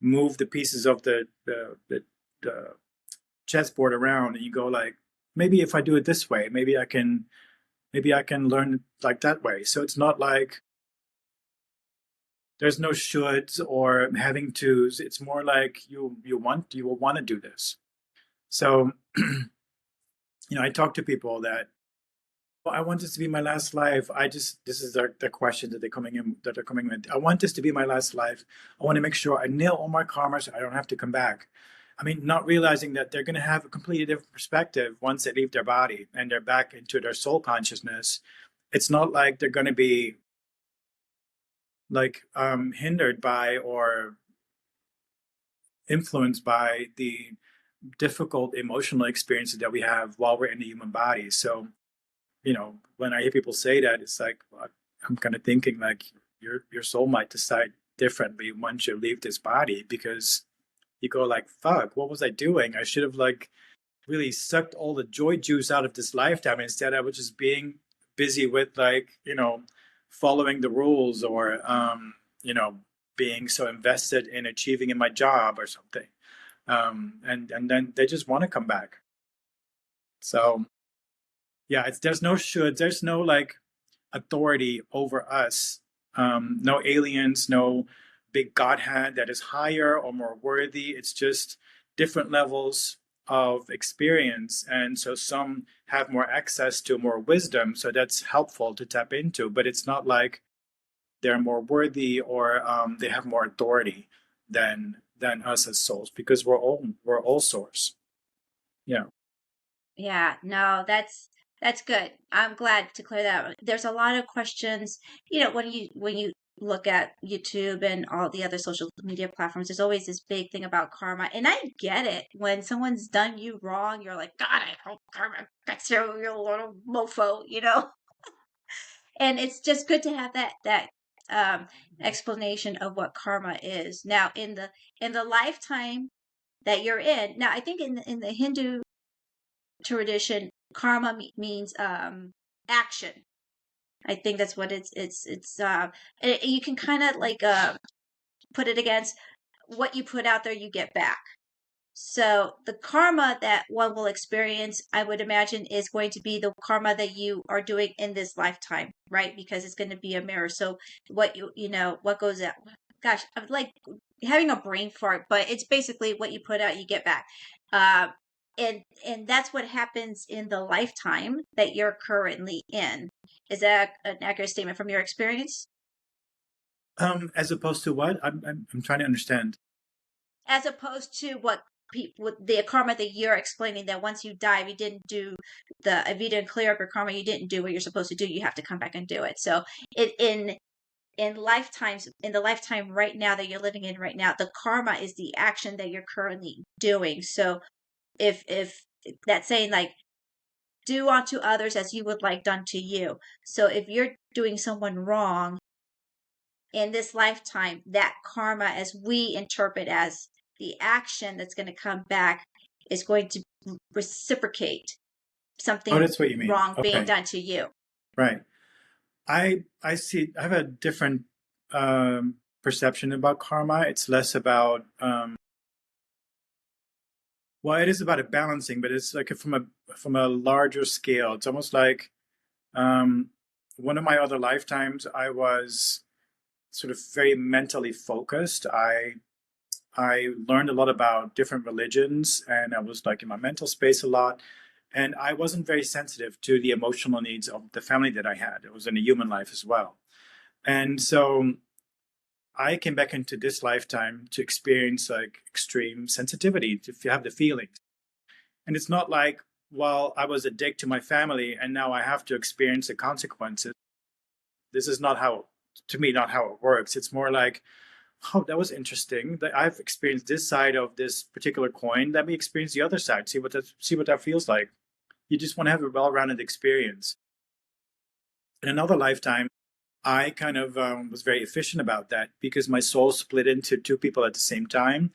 move the pieces of the chessboard around, and you go like, maybe if I do it this way, maybe I can learn like that way. So it's not like there's no shoulds or having tos. It's more like you will want to do this. So I talk to people that, well, I want this to be my last life. This is the question that they're coming in. I want this to be my last life. I want to make sure I nail all my karma so I don't have to come back. I mean, not realizing that they're going to have a completely different perspective once they leave their body and they're back into their soul consciousness. It's not like they're going to be like hindered by or influenced by the difficult emotional experiences that we have while we're in the human body. So, when I hear people say that, it's like, well, I'm kind of thinking like your soul might decide differently once you leave this body, because you go like, fuck, what was I doing? I should have like really sucked all the joy juice out of this lifetime. Instead, I was just being busy with like, following the rules or, being so invested in achieving in my job or something. And then they just want to come back. So yeah, there's no should, there's no like authority over us. No aliens, no big godhead that is higher or more worthy. It's just different levels of experience, and so some have more access to more wisdom, so that's helpful to tap into. But it's not like they're more worthy or they have more authority than us as souls, because we're all source. Yeah. Yeah, no, that's good. I'm glad to clear that. There's a lot of questions, when you look at YouTube and all the other social media platforms, there's always this big thing about karma. And I get it. When someone's done you wrong, you're like, God, I hope karma affects you, you little mofo. And it's just good to have that explanation of what karma is. Now, in the lifetime that you're in, now I think in the Hindu tradition, karma means action. I think that's what you can kind of like put it against what you put out there, you get back. So the karma that one will experience, I would imagine, is going to be the karma that you are doing in this lifetime, right? Because it's going to be a mirror. So what goes out. Gosh, I'm like having a brain fart, but it's basically what you put out, you get back. Uh, and that's what happens in the lifetime that you're currently in. Is that an accurate statement from your experience? As opposed to what? I'm trying to understand. As opposed to what people, the karma that you're explaining, that once you die, if you didn't clear up your karma, you didn't do what you're supposed to do, you have to come back and do it. So in lifetimes, in the lifetime right now that you're living in right now, the karma is the action that you're currently doing. So if that's saying like, do unto others as you would like done to you. So if you're doing someone wrong in this lifetime, that karma, as we interpret as the action that's going to come back, is going to reciprocate Oh, something that's what you mean. wrong being Okay. done to you. Right. I see. I have a different perception about karma. It's less about well, it is about a balancing, but it's like from a larger scale. It's almost like one of my other lifetimes, I was sort of very mentally focused. I learned a lot about different religions, and I was like in my mental space a lot. And I wasn't very sensitive to the emotional needs of the family that I had. It was in a human life as well. And so I came back into this lifetime to experience like extreme sensitivity, to have the feelings. And it's not like, well, I was a dick to my family and now I have to experience the consequences. This is not how, to me, not how it works. It's more like, oh, that was interesting. That I've experienced this side of this particular coin. Let me experience the other side. See what that feels like. You just want to have a well-rounded experience. In another lifetime, I kind of was very efficient about that because my soul split into two people at the same time,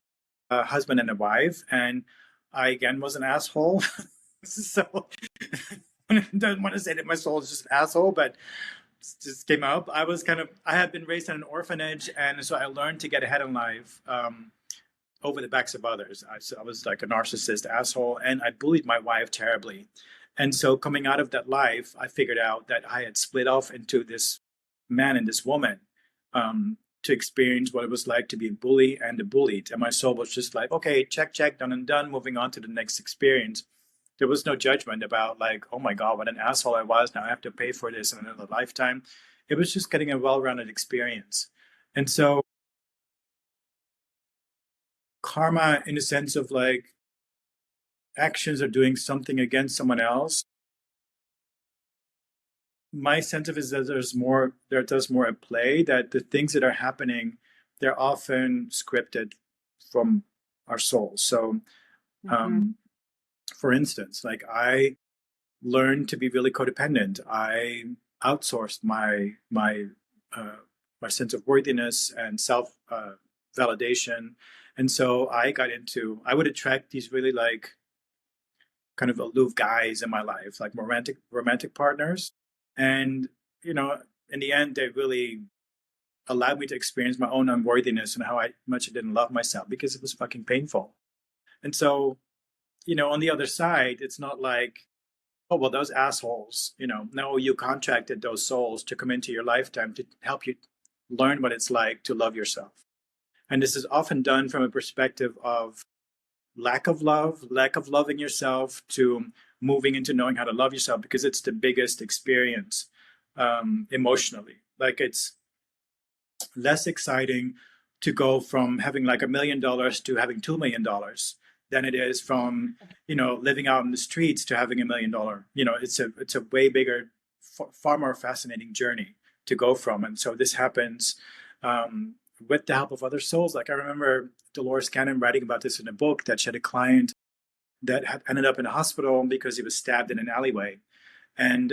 a husband and a wife, and I again was an asshole. So I don't want to say that my soul is just an asshole, but just came up. I had been raised in an orphanage, and so I learned to get ahead in life over the backs of others. I was like a narcissist asshole, and I bullied my wife terribly. And so coming out of that life, I figured out that I had split off into this man and this woman to experience what it was like to be a bully and a bullied. And my soul was just like, okay, check, done and done, moving on to the next experience. There was no judgment about like, oh my God, what an asshole I was. Now I have to pay for this in another lifetime. It was just getting a well-rounded experience. And so karma, in the sense of like actions are doing something against someone else, my sense of it is that there's more at play, that the things that are happening, they're often scripted from our souls. So for instance, like I learned to be really codependent. I outsourced my sense of worthiness and self validation. And so I would attract these really like kind of aloof guys in my life, like romantic partners. And, you know, in the end, they really allowed me to experience my own unworthiness and how much I didn't love myself because it was fucking painful. And so, you know, on the other side, it's not like, oh, well, those assholes, you know, no, you contracted those souls to come into your lifetime to help you learn what it's like to love yourself. And this is often done from a perspective of lack of love, lack of loving yourself, to moving into knowing how to love yourself, because it's the biggest experience emotionally. Like it's less exciting to go from having like $1 million to having $2 million than it is from, you know, living out in the streets to having $1 million. You know, it's a way bigger, far more fascinating journey to go from. And so this happens with the help of other souls. Like I remember Dolores Cannon writing about this in a book, that she had a client that had ended up in a hospital because he was stabbed in an alleyway. And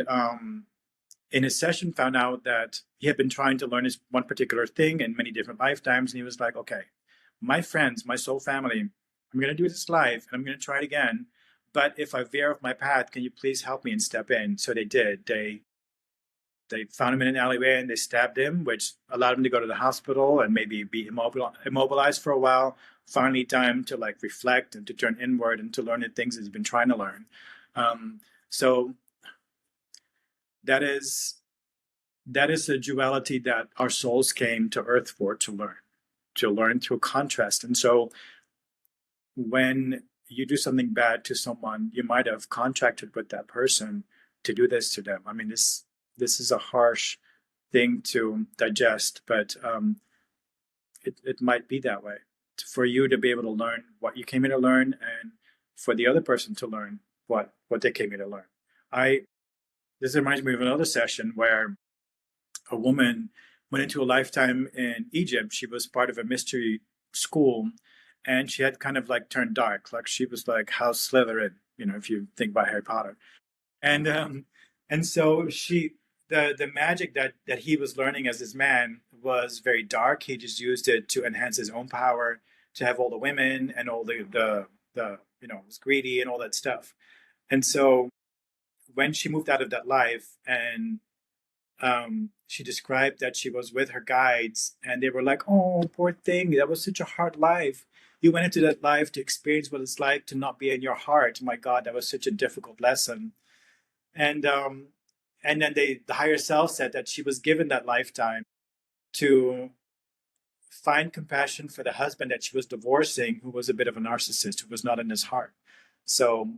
in his session found out that he had been trying to learn his one particular thing in many different lifetimes. And he was like, okay, my friends, my soul family, I'm going to do this live and I'm going to try it again. But if I veer off my path, can you please help me and step in? So they did. They found him in an alleyway and they stabbed him, which allowed him to go to the hospital and maybe be immobilized for a while. Finally, time to like reflect and to turn inward and to learn the things he's been trying to learn. So that is a duality that our souls came to Earth for, to learn through contrast. And so when you do something bad to someone, you might have contracted with that person to do this to them. I mean, this is a harsh thing to digest, but it might be that way for you to be able to learn what you came here to learn, and for the other person to learn what they came here to learn. This reminds me of another session where a woman went into a lifetime in Egypt. She was part of a mystery school, and she had kind of like turned dark. Like she was like House Slytherin, you know, if you think about Harry Potter. And so the magic that he was learning as this man was very dark. He just used it to enhance his own power, to have all the women and all the you know, was greedy and all that stuff. And so when she moved out of that life, and she described that she was with her guides, and they were like, oh, poor thing, that was such a hard life. You went into that life to experience what it's like to not be in your heart. My God, that was such a difficult lesson. And then the higher self said that she was given that lifetime to find compassion for the husband that she was divorcing, who was a bit of a narcissist, who was not in his heart. So,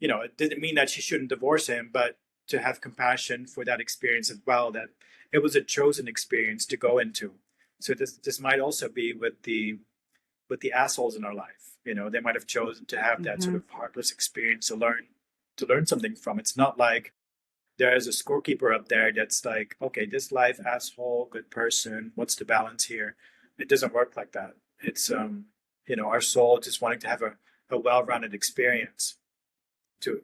it didn't mean that she shouldn't divorce him, but to have compassion for that experience as well, that it was a chosen experience to go into. So this might also be with the assholes in our life. They might have chosen to have that sort of heartless experience to learn something from. It's not like there is a scorekeeper up there that's like, okay, this life, asshole, good person, what's the balance here? It doesn't work like that. It's our soul just wanting to have a well-rounded experience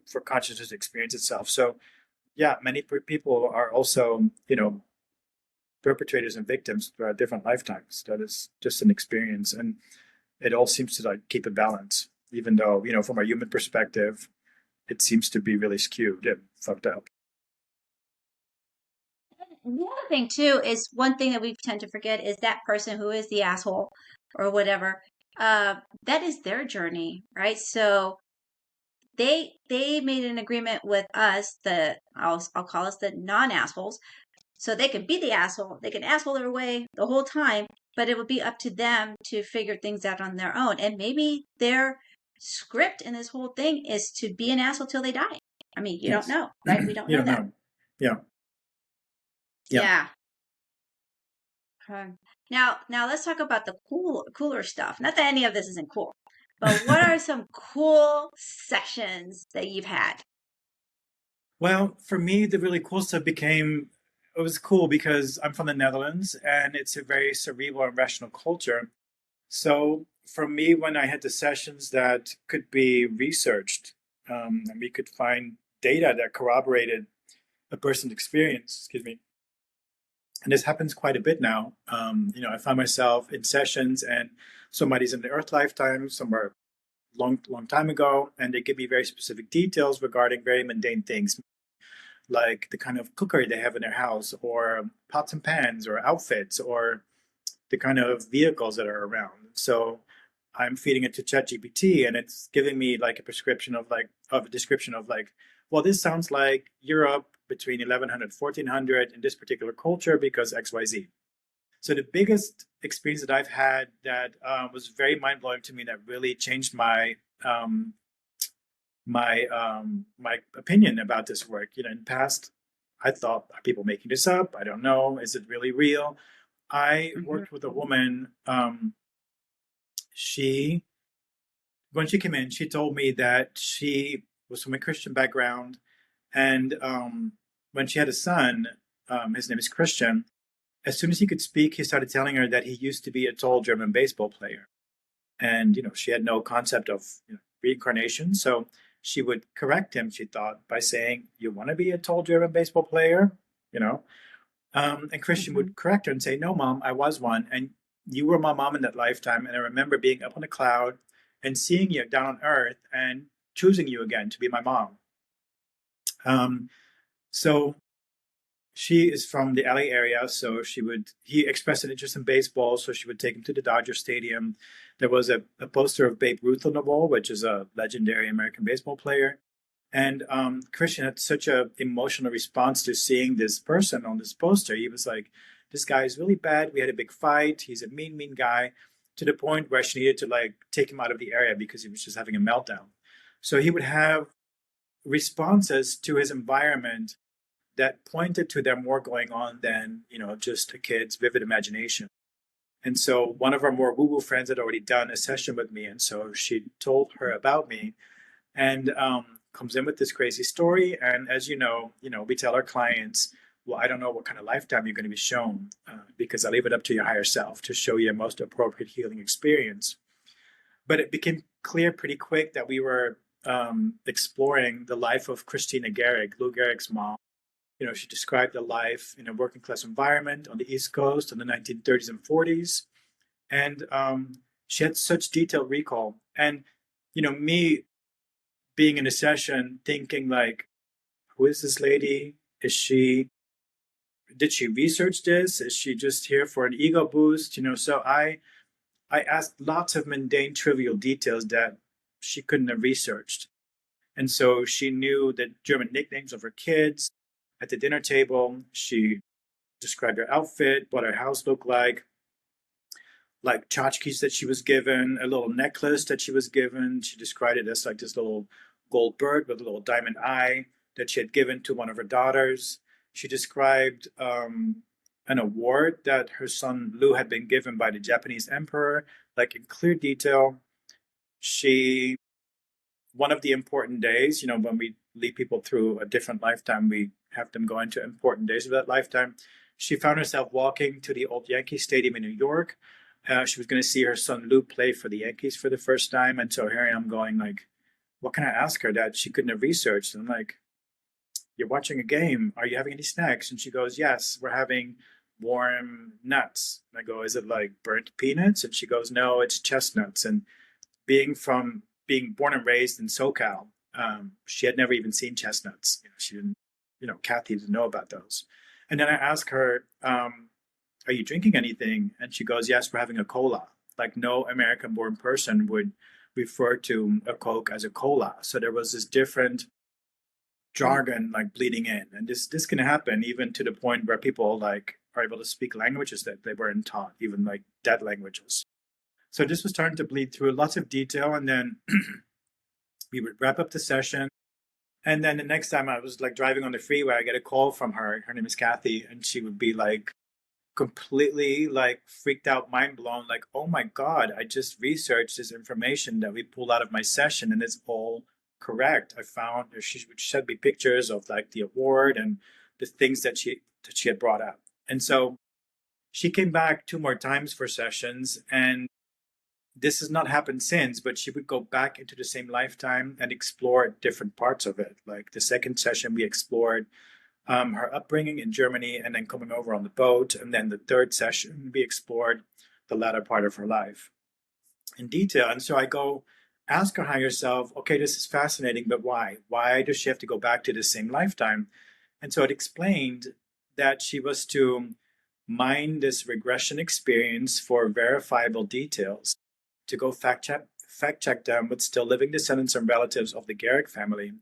for consciousness to experience itself. So yeah, many people are also perpetrators and victims throughout different lifetimes. That is just an experience, and it all seems to like keep a balance, even though from a human perspective it seems to be really skewed and fucked up. The other thing too is one thing that we tend to forget is that person who is the asshole or whatever, that is their journey, right? So they made an agreement with us, I'll call us the non-assholes, so they can be the asshole, they can asshole their way the whole time, but it would be up to them to figure things out on their own. And maybe their script in this whole thing is to be an asshole till they die. I mean, you don't know, right? We don't know that. Yeah. Yeah. Now let's talk about the cooler stuff. Not that any of this isn't cool, but what are some cool sessions that you've had? Well, for me, the really cool stuff it was cool because I'm from the Netherlands and it's a very cerebral and rational culture. So for me, when I had the sessions that could be researched, and we could find data that corroborated a person's experience, excuse me, and this happens quite a bit now. I find myself in sessions and somebody's in the Earth lifetime somewhere long time ago, and they give me very specific details regarding very mundane things, like the kind of cookery they have in their house, or pots and pans, or outfits, or the kind of vehicles that are around. So I'm feeding it to ChatGPT, and it's giving me like a description of well, this sounds like Europe between 1100 1400 in this particular culture because XYZ. So the biggest experience that I've had that was very mind-blowing to me, that really changed my opinion about this work. In the past, I thought, are people making this up? I don't know. Is it really real? I worked with a woman. When she came in, she told me that she was from a Christian background, and when she had a son, his name is Christian. As soon as he could speak, he started telling her that he used to be a tall German baseball player, and she had no concept of reincarnation. So she would correct him, she thought, by saying, "You want to be a tall German baseball player?" And Christian would correct her and say, "No, Mom, I was one, and you were my mom in that lifetime, and I remember being up on a cloud and seeing you down on earth and choosing you again to be my mom." So she is from the LA area, so he expressed an interest in baseball, so she would take him to the Dodger Stadium. There was a poster of Babe Ruth on the wall, which is a legendary American baseball player. And Christian had such an emotional response to seeing this person on this poster. He was like, "This guy is really bad. We had a big fight. He's a mean guy," to the point where she needed to take him out of the area because he was just having a meltdown. So he would have responses to his environment that pointed to there more going on than just a kid's vivid imagination. And so one of our more woo-woo friends had already done a session with me, and so she told her about me, and comes in with this crazy story. And as you know, we tell our clients, well, I don't know what kind of lifetime you're going to be shown, because I leave it up to your higher self to show you your most appropriate healing experience. But it became clear pretty quick that we were exploring the life of Christina Garrick, Lou Gehrig's mom. She described a life in a working class environment on the East Coast in the 1930s and 40s. And she had such detailed recall. And, me being in a session thinking who is this lady? Did she research this? Is she just here for an ego boost? So I asked lots of mundane, trivial details that she couldn't have researched. And so she knew the German nicknames of her kids. At the dinner table, she described her outfit, what her house looked like. like tchotchkes that she was given, a little necklace that she was given. She described it as like this little gold bird with a little diamond eye that she had given to one of her daughters. She described an award that her son Lou had been given by the Japanese emperor, like in clear detail. One of the important days, when we lead people through a different lifetime, we have them go into important days of that lifetime. She found herself walking to the old Yankee Stadium in New York. She was going to see her son Lou play for the Yankees for the first time. And so here I am going like, what can I ask her that she couldn't have researched? And I'm like, you're watching a game. Are you having any snacks? And she goes, yes, we're having warm nuts. And I go, is it like burnt peanuts? And she goes, no, it's chestnuts. And being born and raised in SoCal, she had never even seen chestnuts. She didn't, Kathy didn't know about those. And then I asked her, are you drinking anything? And she goes, yes, we're having a cola. Like no American-born person would refer to a Coke as a cola. So there was this different jargon like bleeding in. And this can happen even to the point where people like are able to speak languages that they weren't taught, even like dead languages. So this was starting to bleed through lots of detail. And then we would wrap up the session. And then the next time I was like driving on the freeway, I get a call from her. Her name is Kathy. And she would be like completely like freaked out, mind blown, like, oh my God, I just researched this information that we pulled out of my session and it's all correct. I found she would send me pictures of like the award and the things that she had brought up. And so she came back 2 more times for sessions, and this has not happened since, but she would go back into the same lifetime and explore different parts of it. Like the second session, we explored her upbringing in Germany and then coming over on the boat. And then the third session, we explored the latter part of her life in detail. And so I go ask her higher self, okay, this is fascinating, but why? Why does she have to go back to the same lifetime? And so it explained that she was to mine this regression experience for verifiable details, to go fact check them with still living descendants and relatives of the Garrick family,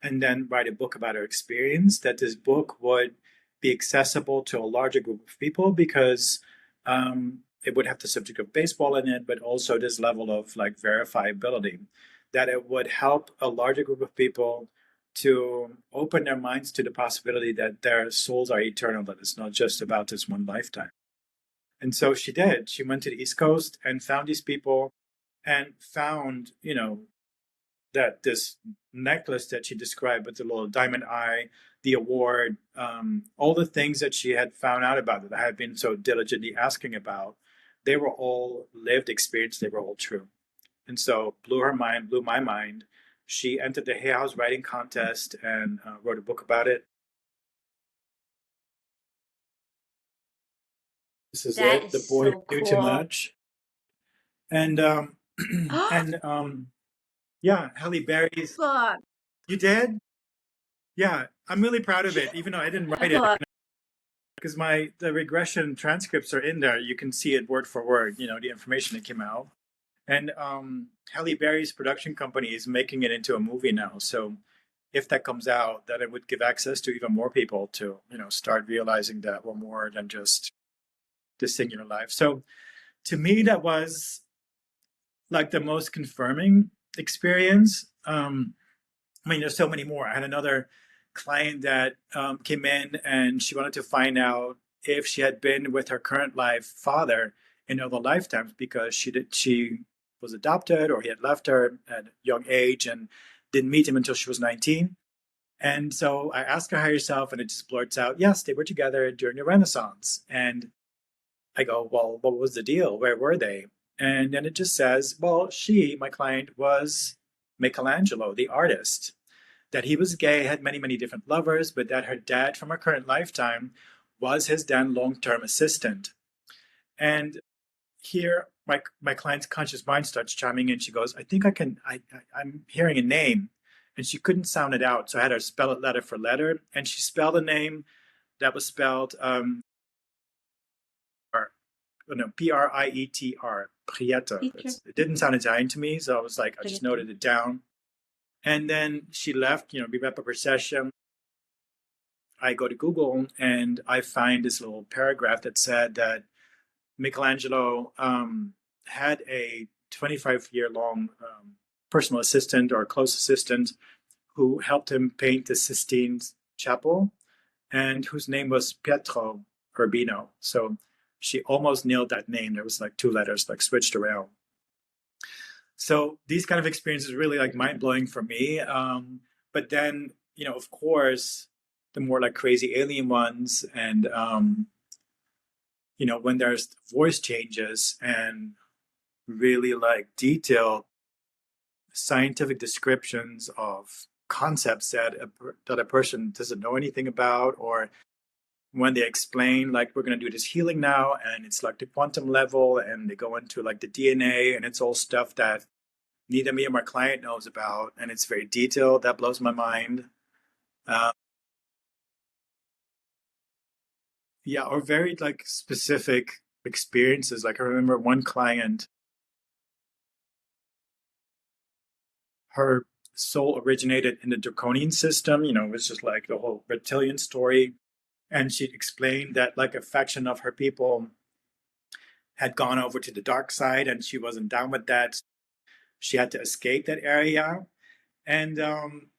and then write a book about her experience, that this book would be accessible to a larger group of people because it would have the subject of baseball in it, but also this level of like verifiability, that it would help a larger group of people to open their minds to the possibility that their souls are eternal, that it's not just about this one lifetime. And so she did. She went to the East Coast and found these people and found, that this necklace that she described with the little diamond eye, the award, all the things that she had found out about that I had been so diligently asking about, they were all lived experience. They were all true. And so blew my mind. She entered the Hay House writing contest and wrote a book about it. This is That it. The is boy so knew cool. too much. And yeah, Halle Berry's. Book. You did? Yeah, I'm really proud of it, even though I didn't write it. Book. Because the regression transcripts are in there. You can see it word for word, the information that came out. And Halle Berry's production company is making it into a movie now. So if that comes out, then it would give access to even more people to, start realizing that we're more than just this singular life. So to me, that was like the most confirming experience. There's so many more. I had another client that came in and she wanted to find out if she had been with her current life father in other lifetimes, because she was adopted or he had left her at a young age and didn't meet him until she was 19. And so I asked her higher self, and it just blurts out, yes, they were together during the Renaissance. And I go, well, what was the deal? Where were they? And then it just says, well, my client, was Michelangelo, the artist, that he was gay, had many, many different lovers, but that her dad from her current lifetime was his then long-term assistant. And here, my client's conscious mind starts chiming in. She goes, I think I'm hearing a name. And she couldn't sound it out. So I had her spell it letter for letter. And she spelled a name that was spelled P-R-I-E-T-R, Prieter. It didn't sound Italian to me. So I was like, I just noted it down. And then she left, we wrap up her session. I go to Google and I find this little paragraph that said that Michelangelo had a 25-year-long personal assistant or close assistant who helped him paint the Sistine Chapel, and whose name was Pietro Urbino. So she almost nailed that name. There was like 2 letters like switched around. So these kind of experiences really like mind-blowing for me. But then, of course, the more like crazy alien ones, and when there's voice changes and really like detailed scientific descriptions of concepts that a person doesn't know anything about, or when they explain like, we're going to do this healing now and it's like the quantum level, and they go into like the DNA, and it's all stuff that neither me or my client knows about, and it's very detailed. That blows my mind. Yeah, or very like specific experiences. Like I remember one client, her soul originated in the draconian system. It was just like the whole reptilian story. And she explained that like a faction of her people had gone over to the dark side, and she wasn't down with that. She had to escape that area, and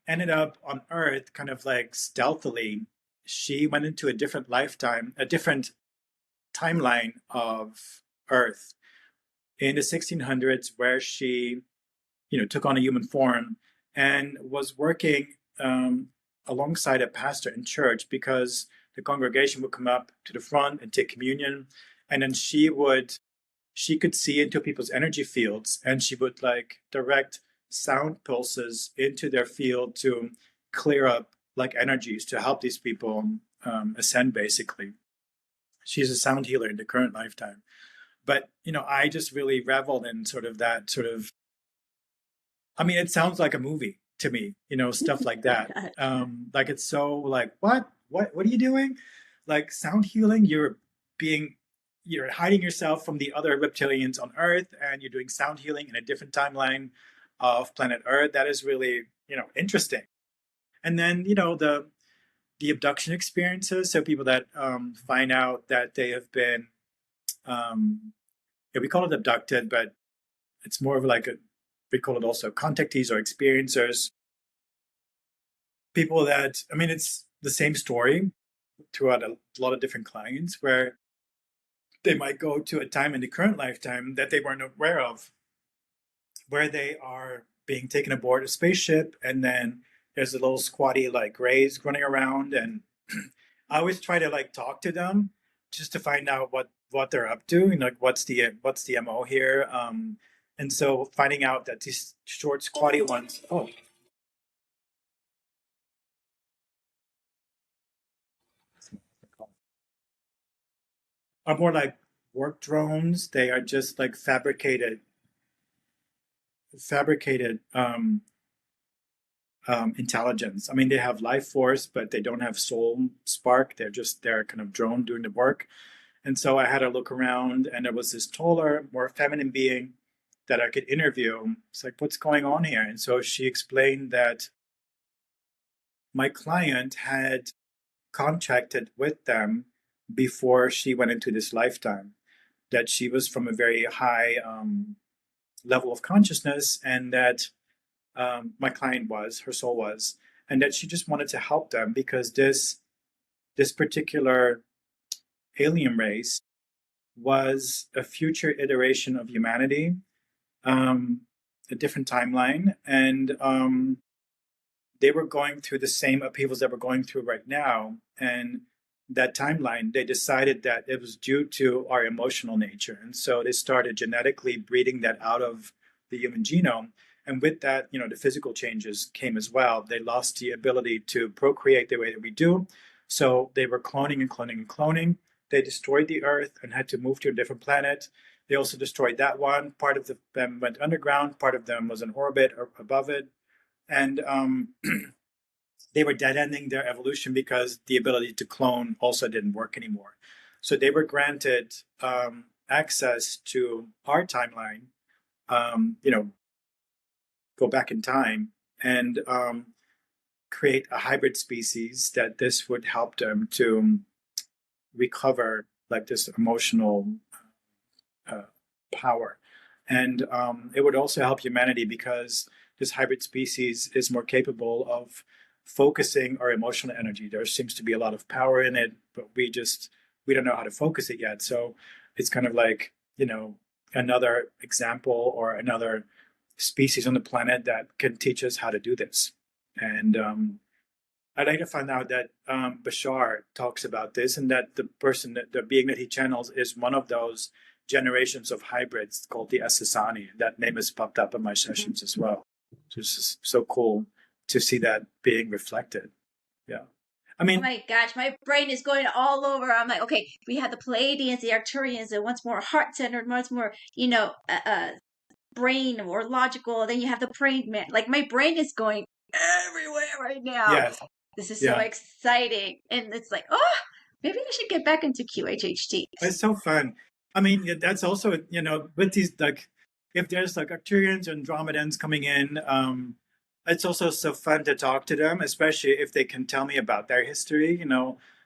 ended up on Earth kind of like stealthily. She went into a different lifetime, a different timeline of Earth in the 1600s, where she, took on a human form and was working alongside a pastor in church, because the congregation would come up to the front and take communion, and then she could see into people's energy fields, and she would like direct sound pulses into their field to clear up like energies to help these people ascend, basically. She's a sound healer in the current lifetime. But, I just really reveled in sort of that sort of, it sounds like a movie to me, stuff like that. Like, it's so like, what are you doing? Like sound healing, you're hiding yourself from the other reptilians on Earth, and you're doing sound healing in a different timeline of planet Earth. That is really, interesting. And then, the abduction experiences. So people that find out that they have been, we call it abducted, but it's more of like we call it also contactees or experiencers. People that, it's the same story throughout a lot of different clients, where they might go to a time in the current lifetime that they weren't aware of, where they are being taken aboard a spaceship, and then there's a little squatty like grays running around, and I always try to like talk to them just to find out what they're up to, and like what's the MO here. And so finding out that these short squatty ones, are more like work drones. They are just like fabricated intelligence. They have life force, but they don't have soul spark. They're kind of drone doing the work. And so I had to look around, and there was this taller, more feminine being that I could interview. It's like, what's going on here? And so she explained that my client had contracted with them before she went into this lifetime, that she was from a very high level of consciousness, and that my client her soul was, and that she just wanted to help them, because this particular alien race was a future iteration of humanity, a different timeline, and they were going through the same upheavals that we're going through right now. And that timeline, they decided that it was due to our emotional nature, and so they started genetically breeding that out of the human genome. And with that, the physical changes came as well. They lost the ability to procreate the way that we do. So they were cloning and cloning and cloning. They destroyed the Earth and had to move to a different planet. They also destroyed that one. Part of them went underground. Part of them was in orbit or above it. And they were dead-ending their evolution because the ability to clone also didn't work anymore. So they were granted access to our timeline, go back in time and create a hybrid species that this would help them to recover like this emotional power. And it would also help humanity because this hybrid species is more capable of focusing our emotional energy. There seems to be a lot of power in it, but we don't know how to focus it yet. So it's kind of like, another example or another species on the planet that can teach us how to do this. And I later found out that Bashar talks about this, and that the being that he channels is one of those generations of hybrids called the Essassani. That name has popped up in my sessions as well. So it's just so cool to see that being reflected. Yeah. I Oh mean, my gosh, my brain is going all over. I'm like, okay, we have the Pleiadians, the Arcturians, and one's more heart-centered, one's more, brain or logical. Then you have the brain man. Like my brain is going everywhere right now. yes, This is so yeah. exciting. And it's like, oh, maybe I should get back into QHHT. It's so fun. I mean, that's also, with these, like, if there's like Arcturians and Andromedans coming in, it's also so fun to talk to them, especially if they can tell me about their history,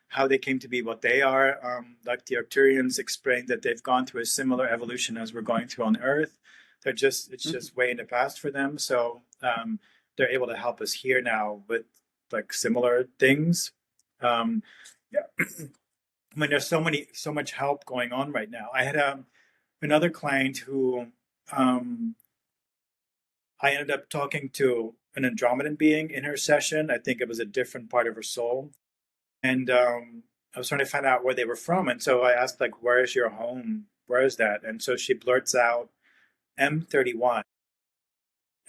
how they came to be what they are. Like the Arcturians explained that they've gone through a similar evolution as we're going through on Earth. It's just way in the past for them. So they're able to help us here now with like similar things. Yeah. I mean, there's so much help going on right now. I had another client who I ended up talking to an Andromedan being in her session. I think it was a different part of her soul. And I was trying to find out where they were from. And so I asked, like, where is your home? Where is that? And so she blurts out M31.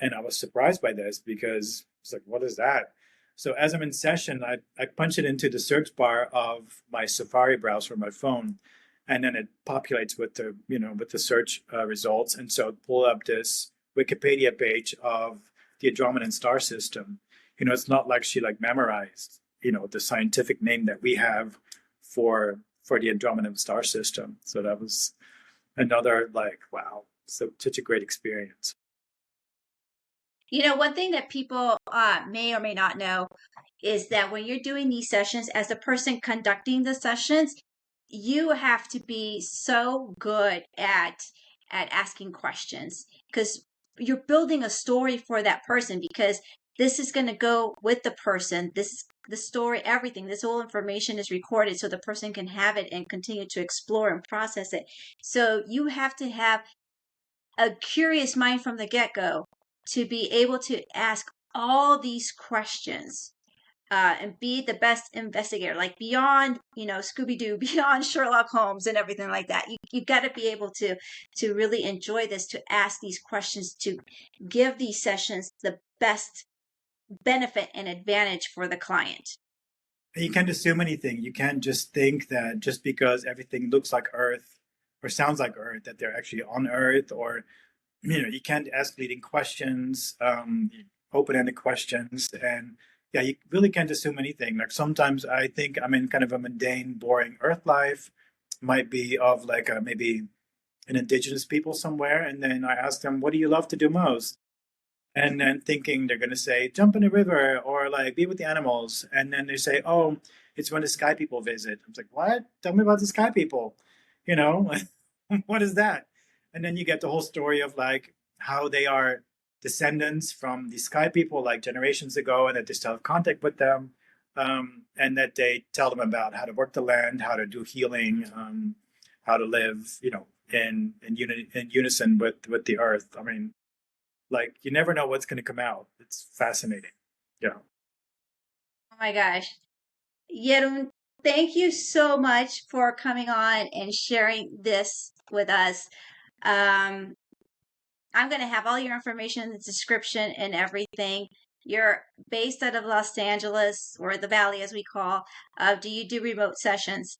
And I was surprised by this because it's like, what is that? So as I'm in session, I punch it into the search bar of my Safari browser on my phone, and then it populates with the search results. And so pull up this Wikipedia page of the Andromedan star system. It's not like she like memorized, the scientific name that we have for the Andromedan star system. So that was another like, wow, such a great experience. One thing that people may or may not know is that when you're doing these sessions, as the person conducting the sessions, you have to be so good at asking questions because you're building a story for that person, because this is going to go with the person. The story, everything, this whole information is recorded so the person can have it and continue to explore and process it. So you have to have a curious mind from the get-go to be able to ask all these questions and be the best investigator, like beyond, Scooby-Doo, beyond Sherlock Holmes and everything like that. You got to be able to really enjoy this, to ask these questions, to give these sessions the best benefit and advantage for the client. You can't assume anything. You can't just think that just because everything looks like Earth or sounds like Earth, that they're actually on Earth, or, you can't ask leading questions, open-ended questions. And yeah, you really can't assume anything. Like sometimes I think I'm in kind of a mundane, boring Earth life, might be of like maybe an indigenous people somewhere. And then I ask them, what do you love to do most? And then thinking they're going to say, jump in the river or like be with the animals. And then they say, oh, it's when the sky people visit. I'm like, what? Tell me about the sky people. What is that? And then you get the whole story of like how they are descendants from the sky people like generations ago, and that they still have contact with them. And that they tell them about how to work the land, how to do healing, how to live, in unison with the earth. I mean, like you never know what's going to come out. It's fascinating. Yeah. Oh my gosh. Jeroen, thank you so much for coming on and sharing this with us. I'm going to have all your information in the description and everything. You're based out of Los Angeles, or the Valley as we call. Do you do remote sessions?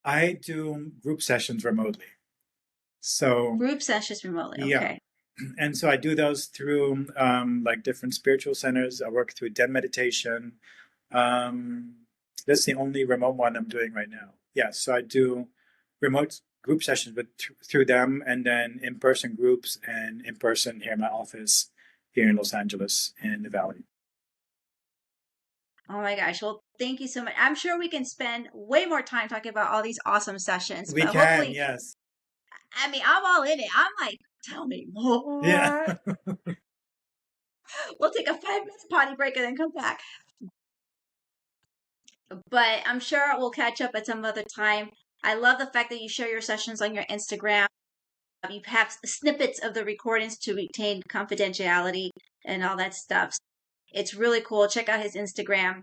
I do group sessions remotely. So Group sessions remotely. yeah. Okay. And so I do those through like different spiritual centers. I work through Zen meditation. That's the only remote one I'm doing right now. Yeah, so I do remote group sessions through them, and then in-person groups and in-person here in my office here in Los Angeles in the Valley. Oh my gosh. Well, thank you so much. I'm sure we can spend way more time talking about all these awesome sessions. We But can, hopefully, yes. I mean, I'm all in it. I'm like, tell me Yeah. more. We'll take a 5 minute potty break and then come back. But I'm sure we'll catch up at some other time. I love the fact that you share your sessions on your Instagram. You have snippets of the recordings to retain confidentiality and all that stuff. It's really cool. Check out his Instagram.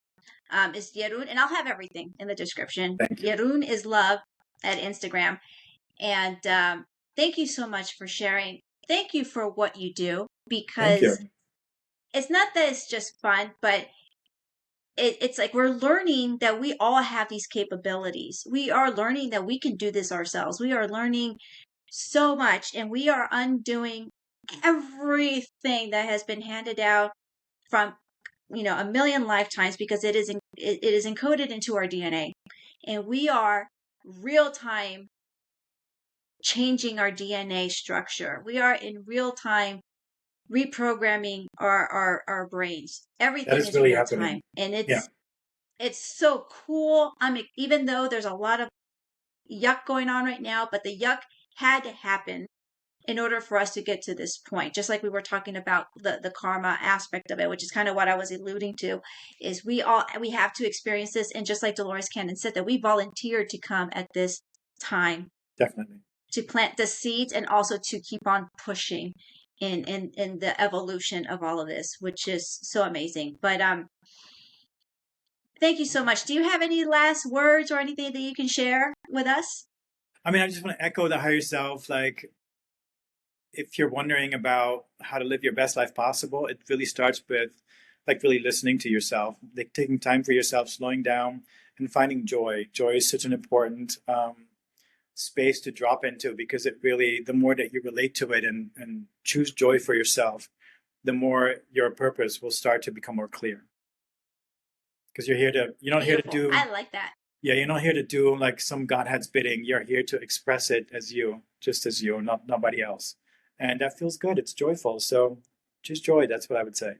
It's Jeroen, and I'll have everything in the description. Thank you. Jeroen is love at Instagram. And thank you so much for sharing. Thank you for what you do, Thank you. because it's not that it's just fun, but it's like we're learning that we all have these capabilities. We are learning that we can do this ourselves. We are learning so much, and we are undoing everything that has been handed out from a million lifetimes, because it is encoded into our DNA, and we are real time changing our DNA structure. We are in real time reprogramming our brains. That Everything is is really real time, happening. and Yeah. it's so cool. I mean, even though there's a lot of yuck going on right now, but the yuck had to happen in order for us to get to this point. Just like we were talking about the karma aspect of it, which is kind of what I was alluding to, is we have to experience this. And just like Dolores Cannon said, that we volunteered to come at this time, Definitely. to plant the seeds and also to keep on pushing in the evolution of all of this, which is so amazing. But thank you so much. Do you have any last words or anything that you can share with us? I mean, I just want to echo the higher self. Like, if you're wondering about how to live your best life possible, it really starts with like really listening to yourself, like taking time for yourself, slowing down, and finding joy. Joy is such an important space to drop into, because it really, the more that you relate to it and choose joy for yourself, the more your purpose will start to become more clear. Because you're not here to Beautiful. do, I like that. yeah, you're not here to do like some Godhead's bidding. You're here to express it as you, just as you, not nobody else. And that feels good. It's joyful. So just joy. That's what I would say.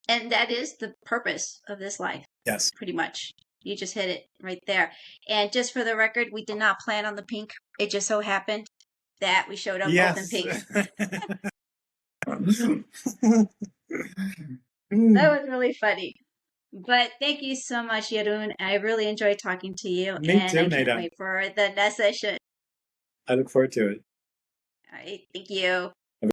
And that is the purpose of this life, Yes. pretty much. You just hit it right there. And just for the record, we did not plan on the pink. It just so happened that we showed up both in Yes. pink. That was really funny. But thank you so much, Jeroen. I really enjoyed talking to you. Me and too, I can't Nada. wait for the next session. I look forward to it. All right. Thank you.